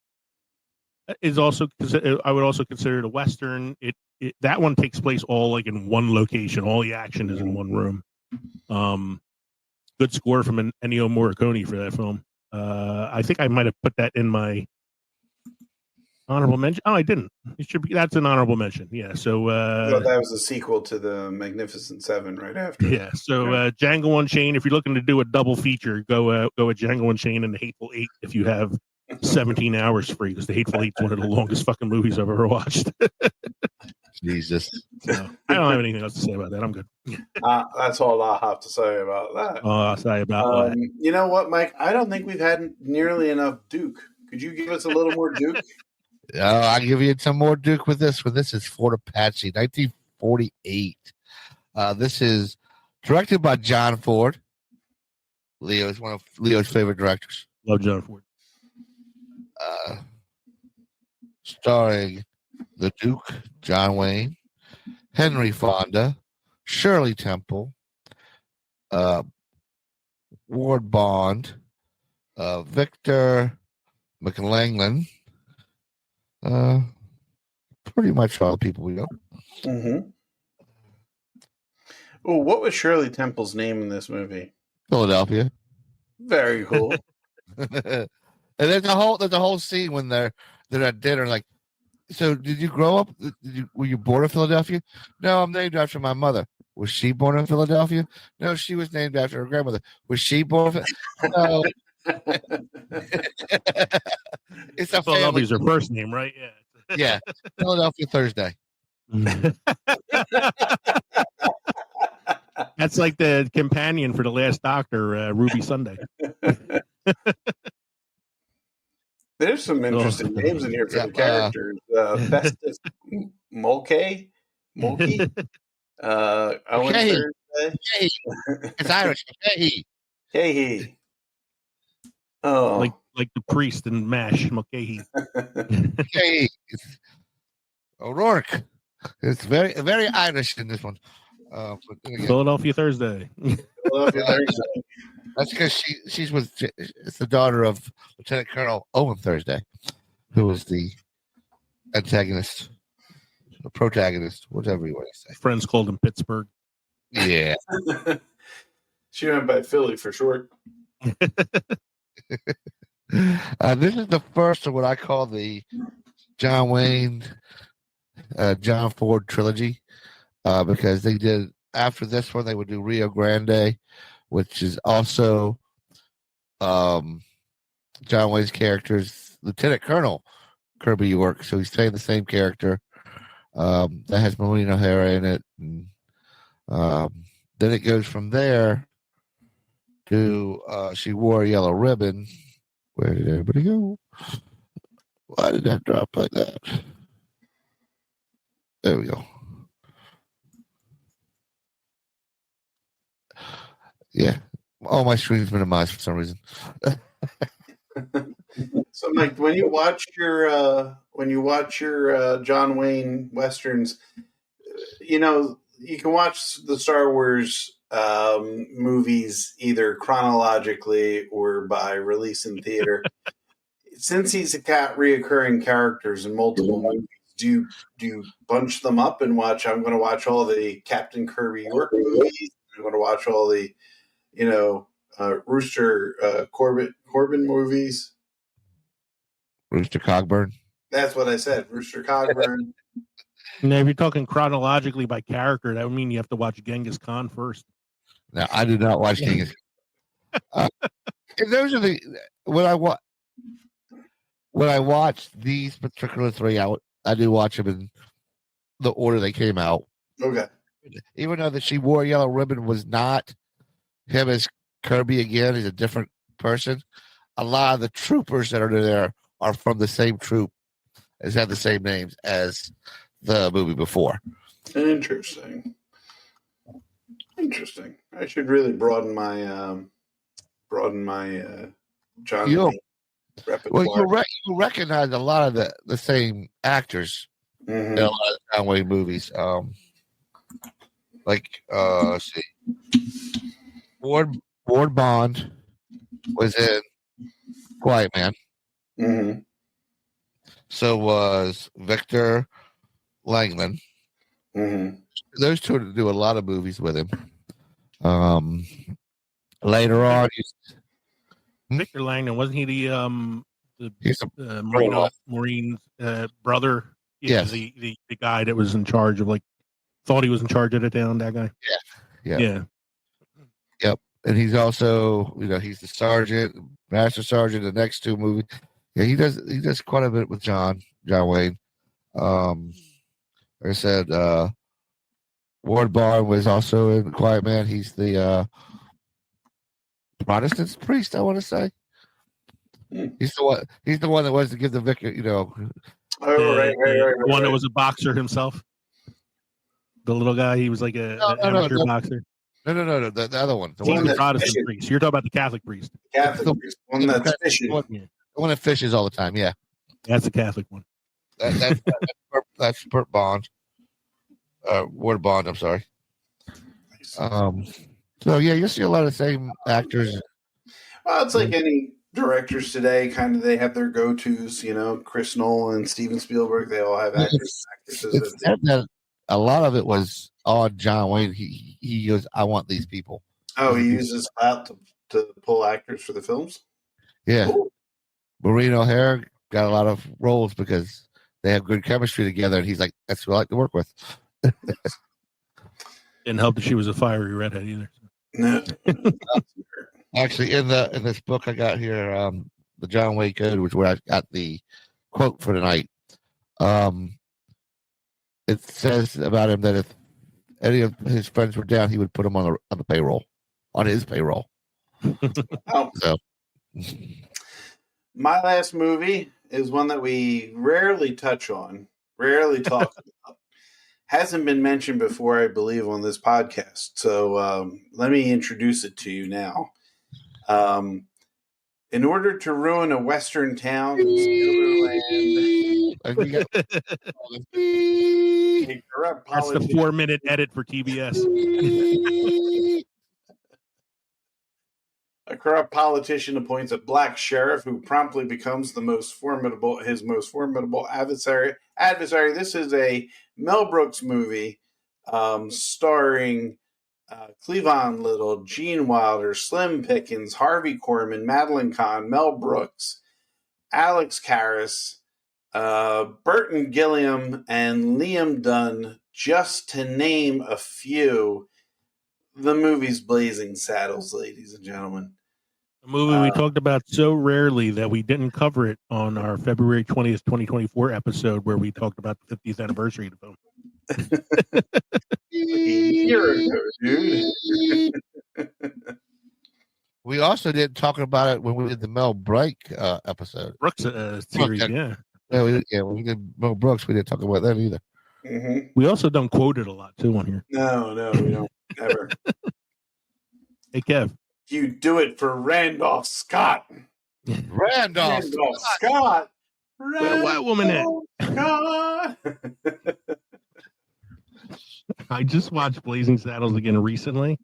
I would also consider it a Western. That one takes place all in one location. All the action is in one room. Good score from Ennio Morricone for that film. I think I might have put that in my honorable mention. Oh, I didn't. It should be. That's an honorable mention. Yeah. So that was a sequel to the Magnificent Seven right after. Yeah. So Django Unchained. If you're looking to do a double feature, go with Django Unchained and The Hateful Eight. If you have 17 hours free, because The Hateful Eight is one of the longest fucking movies I've ever watched. Jesus. So I don't have anything else to say about that. I'm good. That's all I have to say about that. I'll say about that. You know what, Mike? I don't think we've had nearly enough Duke. Could you give us a little more Duke? I'll give you some more Duke with this one. This is Fort Apache, 1948. This is directed by John Ford. Leo is one of Leo's favorite directors. Love John Ford. Starring the Duke, John Wayne, Henry Fonda, Shirley Temple, Ward Bond, Victor McLangland, pretty much all the people we know. Mm-hmm. Oh, what was Shirley Temple's name in this movie? Philadelphia. Very cool. And there's a whole scene when they're at dinner, like, so did you grow up? Were you born in Philadelphia? No, I'm named after my mother. Was she born in Philadelphia? No, she was named after her grandmother. Was she born? No. It's a Philadelphia's family. her first name, right? Yeah. Yeah, Philadelphia Thursday. That's like the companion for the Last Doctor, Ruby Sunday. There's some interesting names in here for the characters. Festus Mulcahy? Owen Thursday? It's Irish. Mulcahy. Oh. Like the priest in MASH, Mulcahy. Mulcahy. O'Rourke. It's very, very Irish in this one. Philadelphia Thursday. Philadelphia Thursday. That's because she's with. It's the daughter of Lieutenant Colonel Owen Thursday, who was the antagonist, the protagonist, whatever you want to say. Friends called him Pittsburgh. Yeah. She went by Philly for short. This is the first of what I call the John Wayne, John Ford trilogy, because they did after this one they would do Rio Grande, which is also John Wayne's character's Lieutenant Colonel Kirby York, so he's playing the same character. That has Maureen O'Hara in it. And, then it goes from there to She Wore a Yellow Ribbon. Where did everybody go? Why did that drop like that? There we go. Yeah. All my screen's minimized for some reason. So, Mike, when you watch your John Wayne westerns, you know you can watch the Star Wars movies either chronologically or by release in theater. Since he's a reoccurring characters in multiple movies, do you bunch them up and watch? I'm going to watch all the Captain Kirby York movies. I'm going to watch all the, Rooster Corbin movies. Rooster Cogburn. That's what I said. Rooster Cogburn. Now, if you're talking chronologically by character, that would mean you have to watch Genghis Khan first. No, I do not watch Genghis. Those are when I watch these particular three, I do watch them in the order they came out. Okay. Even though that She Wore a Yellow Ribbon was not him as Kirby again, he's a different person. A lot of the troopers that are there are from the same troop, as have the same names as the movie before. Interesting. I should really broaden my John Wayne repertoire. Well, you recognize a lot of the same actors in a lot of John Wayne movies. Let's see, Ward Bond was in Quiet Man. Mm-hmm. So was Victor Langman. Mm-hmm. Those two do a lot of movies with him. Later on, Victor Langdon, wasn't he the Maureen's brother? Yes. The guy that was in charge of thought he was in charge of the town. That guy. Yeah. Yep. And he's also, he's the sergeant, master sergeant. The next two movies, yeah, he does quite a bit with John Wayne. Like I said, Ward Barn was also in Quiet Man. He's the Protestant priest, I want to say. He's the one. He's the one that was to give the vicar, Oh, The one that was a boxer himself. The little guy, he was like an amateur boxer. No. The other one. The He's one the Protestant priest. You're talking about the Catholic priest. Catholic priest. One that's fishing. The one that fishes all the time. Yeah, That's the Catholic one. That's Burt Bond. Ward Bond. I'm sorry. So yeah, you'll see a lot of the same actors. Well, it's like any directors today. Kind of, they have their go-tos. Chris Nolan, Steven Spielberg. They all have actors and actresses. It's that a lot of it was on John Wayne. He goes, I want these people. Oh, he uses clout to pull actors for the films? Yeah. Cool. Maureen O'Hara got a lot of roles because they have good chemistry together, and he's like, that's who I like to work with. Didn't help that she was a fiery redhead either. No. Actually, in this book I got here, the John Wayne Code, which is where I got the quote for tonight. It says about him that if any of his friends were down, he would put them on the payroll, on his payroll. Oh. So, my last movie is one that we rarely touch on, rarely talk about. Hasn't been mentioned before, I believe, on this podcast. So let me introduce it to you now. In order to ruin a Western town and steal their land, a corrupt That's the politician. 4-minute edit for TBS. A corrupt politician appoints a black sheriff who promptly becomes his most formidable adversary. This is a Mel Brooks movie starring Cleavon Little, Gene Wilder, Slim Pickens, Harvey Korman, Madeline Kahn, Mel Brooks, Alex Karras, Burton Gilliam, and Liam Dunn, just to name a few. The movie's Blazing Saddles, ladies and gentlemen. A movie we talked about so rarely that we didn't cover it on our February 20th, 2024 episode where we talked about the 50th anniversary of the film. A year ago, dude. we also didn't talk about it when we did the Mel Brooks episode. Brooks series, yeah. When we did Mel Brooks, we didn't talk about that either. Mm-hmm. We also don't quote it a lot, too, on here. No, we don't. Ever. Hey, Kev. You do it for Randolph Scott. Randolph Scott. Where a white woman at? Scott. I just watched Blazing Saddles again recently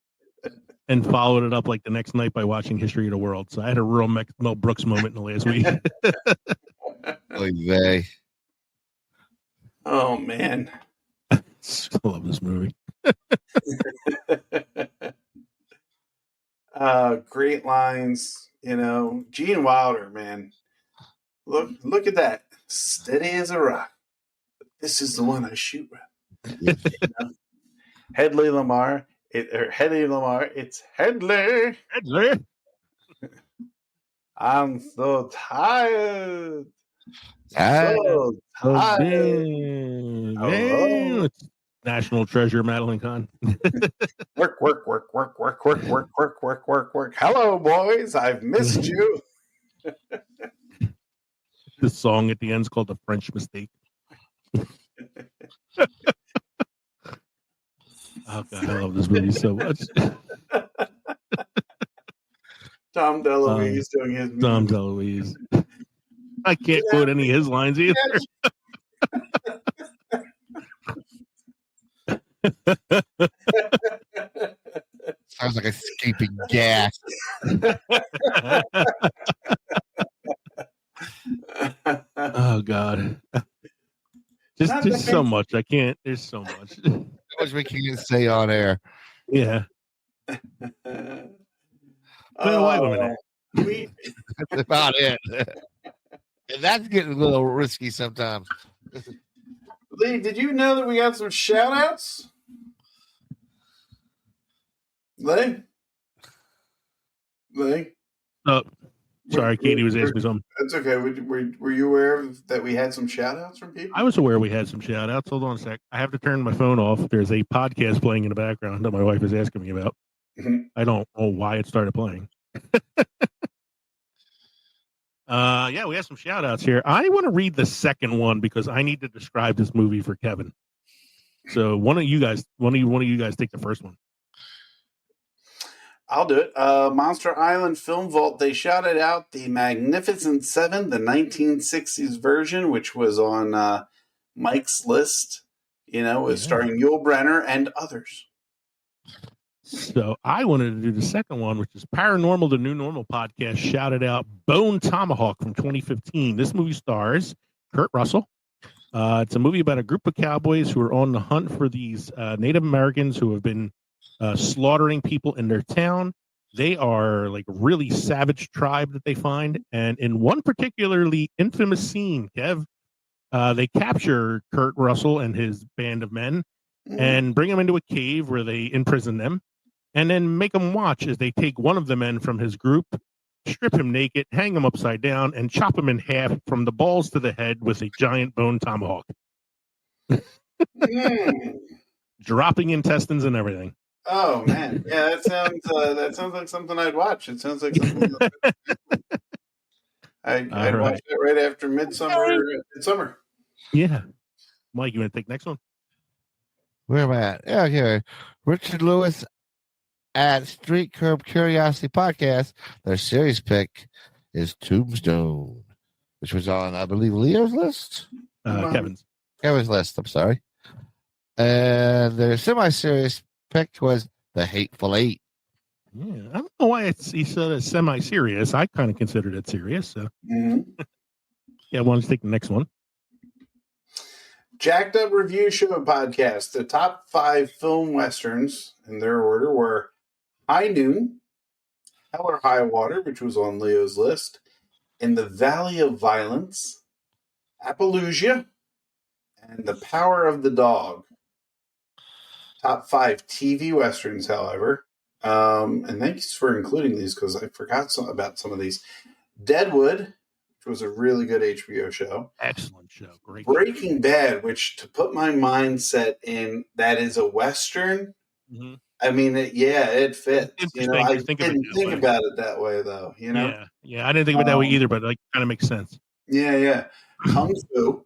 and followed it up like the next night by watching History of the World. So I had a real Mel Brooks moment in the last week. Oh, man. I love this movie. Great lines, Gene Wilder, man. Look at that. Steady as a rock. This is the one I shoot with. Headley Lamar. It's Headley. I'm so tired. So tired. Man. National treasure, Madeline Kahn. Work. Hello, boys. I've missed you. The song at the end is called The French Mistake. Oh, God, I love this movie so much. Tom DeLuise doing his music. Tom DeLuise. I can't quote any of his lines either. Sounds like escaping gas. Oh, God. Just so much. I can't. There's so much. So much we can't say on air. Yeah. That's about it. And that's getting a little risky sometimes. Lee, did you know that we got some shout outs? Lee? Oh, Sorry, Katie was asking me something. That's okay. Were you aware that we had some shout outs from people? I was aware we had some shout outs. Hold on a sec. I have to turn my phone off. There's a podcast playing in the background that my wife is asking me about. I don't know why it started playing. Yeah, we have some shout outs here. I want to read the second one because I need to describe this movie for Kevin. So one of you guys take the first one. I'll do it. Monster Island Film Vault, they shouted out the Magnificent Seven, the 1960s version, which was on Mike's list, starring Yul Brynner and others. So I wanted to do the second one, which is Paranormal, the New Normal podcast, shouted out Bone Tomahawk from 2015. This movie stars Kurt Russell. It's a movie about a group of cowboys who are on the hunt for these Native Americans who have been slaughtering people in their town. They are like a really savage tribe that they find. And in one particularly infamous scene, Kev, they capture Kurt Russell and his band of men and bring them into a cave where they imprison them and then make them watch as they take one of the men from his group, strip him naked, hang him upside down, and chop him in half from the balls to the head with a giant bone tomahawk. Dropping intestines and everything. Oh man, yeah, that sounds like something I'd watch. It sounds like something I'd watch it right after Midsummer. Yeah, Mike, you want to take the next one? Where am I at? Yeah, okay. Richard Lewis at Street Curb Curiosity Podcast. Their series pick is Tombstone, which was on, I believe, Leo's list. Kevin's list. I'm sorry. And their semi-serious pick was The Hateful Eight. Yeah, I don't know why he said it's semi-serious. I kind of considered it serious. So. Yeah, why don't you take the next one? Jacked Up Review Show Podcast. The top 5 film westerns in their order were High Noon, Hell or High Water, which was on Leo's list, In the Valley of Violence, Appaloosa, and The Power of the Dog. Top 5 TV westerns, however. And thanks for including these because I forgot about some of these. Deadwood, which was a really good HBO show. Excellent show. Great. Breaking Bad, which to put my mindset in, that is a western. Mm-hmm. I mean, it fits. I didn't think about it that way, though. Yeah, I didn't think of it that way either, but it kind of makes sense. Yeah. Kung Fu,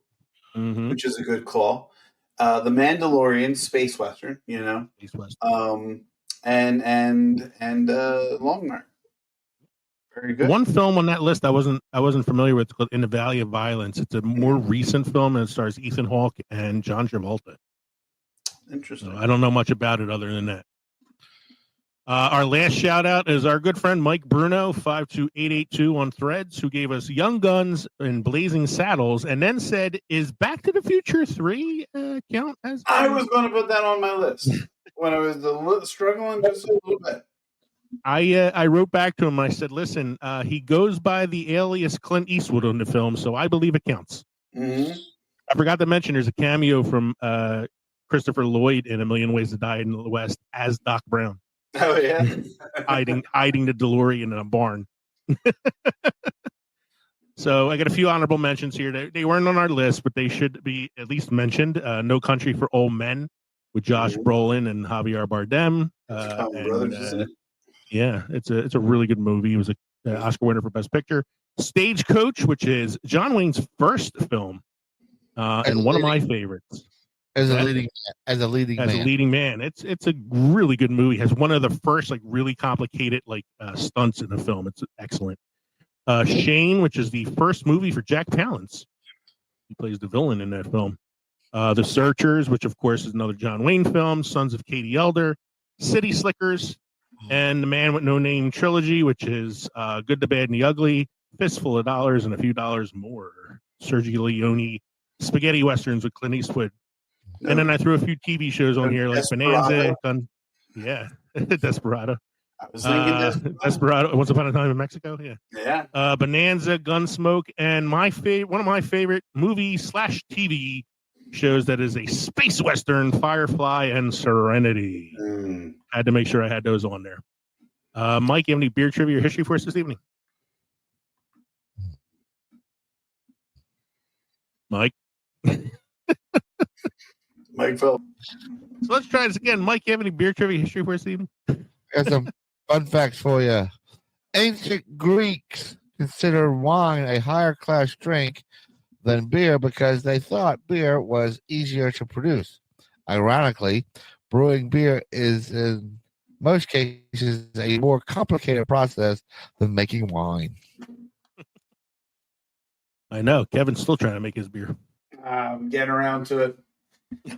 which is a good call. The Mandalorian, space western. Space western. And Long Night. Very good. One film on that list I wasn't familiar with, called In the Valley of Violence. It's a more recent film and it stars Ethan Hawke and John Travolta. Interesting. So I don't know much about it other than that. Our last shout out is our good friend Mike Bruno, 52882 on Threads, who gave us Young Guns and Blazing Saddles, and then said, "Is Back to the Future 3 count as?" I was going to put that on my list when I was struggling just a little bit. I wrote back to him. I said, "Listen, he goes by the alias Clint Eastwood in the film, so I believe it counts." Mm-hmm. I forgot to mention there's a cameo from Christopher Lloyd in A Million Ways to Die in the West as Doc Brown. Oh yeah, hiding the DeLorean in a barn. So I got a few honorable mentions here. They weren't on our list, but they should be at least mentioned. No Country for Old Men with Josh Brolin and Javier Bardem. Yeah, it's a really good movie. It was an Oscar winner for Best Picture. Stagecoach, which is John Wayne's first film, and one of my favorites. As a leading man. It's a really good movie. It has one of the first really complicated stunts in the film. It's excellent. Shane, which is the first movie for Jack Palance. He plays the villain in that film. The Searchers, which of course is another John Wayne film. Sons of Katie Elder. City Slickers, and The Man with No Name trilogy, which is Good, the Bad, and the Ugly. Fistful of Dollars and a Few Dollars More. Sergio Leone spaghetti westerns with Clint Eastwood. And then I threw a few TV shows on here like Bonanza. Desperado. I was thinking Desperado. Once Upon a Time in Mexico. Yeah. Bonanza, Gunsmoke, and one of my favorite movie/TV shows that is a space western, Firefly and Serenity. I had to make sure I had those on there. Mike, you have any beer trivia or history for us this evening? Mike. Mike Phil. So let's try this again. Mike, you have any beer trivia history for us, evening? Got some fun facts for you. Ancient Greeks considered wine a higher class drink than beer because they thought beer was easier to produce. Ironically, brewing beer is in most cases a more complicated process than making wine. I know. Kevin's still trying to make his beer. I'm getting around to it.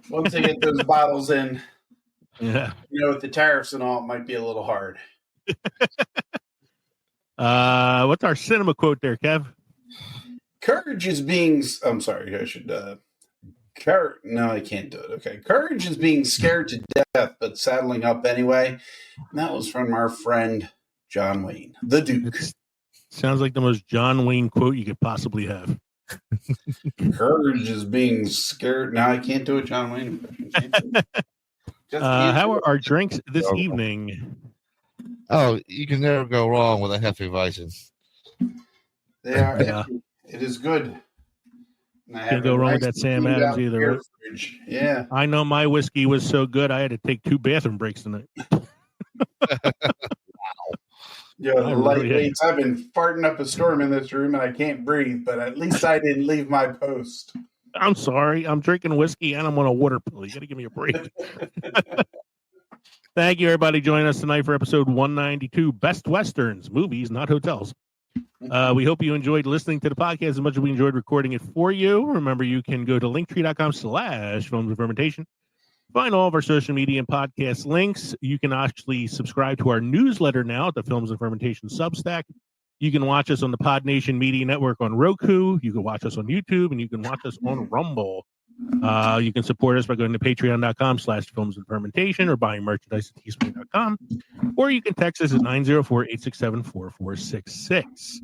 Once I get those bottles in, Yeah. with the tariffs and all, it might be a little hard. What's our cinema quote there, Kev? Courage is being. I'm sorry, I should. No, I can't do it. Okay. Courage is being scared to death, but saddling up anyway. And that was from our friend John Wayne, the Duke. Sounds like the most John Wayne quote you could possibly have. Courage is being scared. No, I can't do a John Wayne impression. How are our drinks this evening? Oh, you can never go wrong with a Hefeweizen. They are. Yeah. It is good. Can't go wrong with that Sam Adams either. Right? Yeah. I know my whiskey was so good, I had to take 2 bathroom breaks tonight. Yeah, the lightweights. I've been farting up a storm in this room and I can't breathe, but at least I didn't leave my post. I'm sorry. I'm drinking whiskey and I'm on a water pill. You got to give me a break. Thank you, everybody, joining us tonight for episode 192, Best Westerns, Movies, Not Hotels. We hope you enjoyed listening to the podcast as much as we enjoyed recording it for you. Remember, you can go to linktree.com/films and fermentation. Find all of our social media and podcast links. You can actually subscribe to our newsletter now at the Films and Fermentation Substack. You can watch us on the Pod Nation Media Network on Roku. You can watch us on YouTube, and you can watch us on Rumble. You can support us by going to patreon.com/films and fermentation or buying merchandise at teespring.com. Or you can text us at 904-867-4466.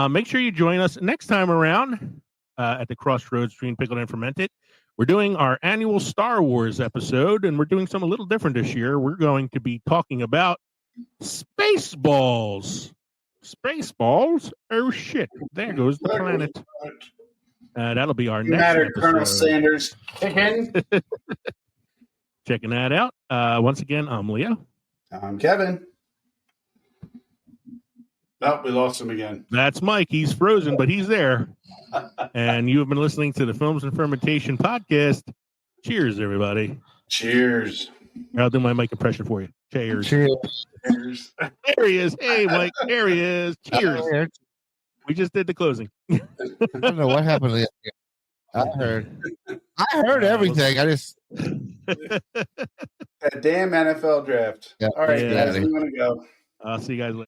Make sure you join us next time around at the Crossroads Between Pickled and Fermented. We're doing our annual Star Wars episode, and we're doing something a little different this year. We're going to be talking about Spaceballs. Spaceballs? Oh, shit. There goes the planet. That'll be our next episode. Colonel Sanders. Checking that out. Once again, I'm Leo. I'm Kevin. Oh, we lost him again. That's Mike. He's frozen, but he's there. And you have been listening to the Films and Fermentation podcast. Cheers, everybody. Cheers. I'll do my mic impression for you. Cheers. Cheers. Cheers. There he is. Hey, Mike. There he is. Cheers. We just did the closing. I don't know what happened. I heard everything. I just That damn NFL draft. Yeah. All right, Yeah. guys, we want to go. I'll see you guys later.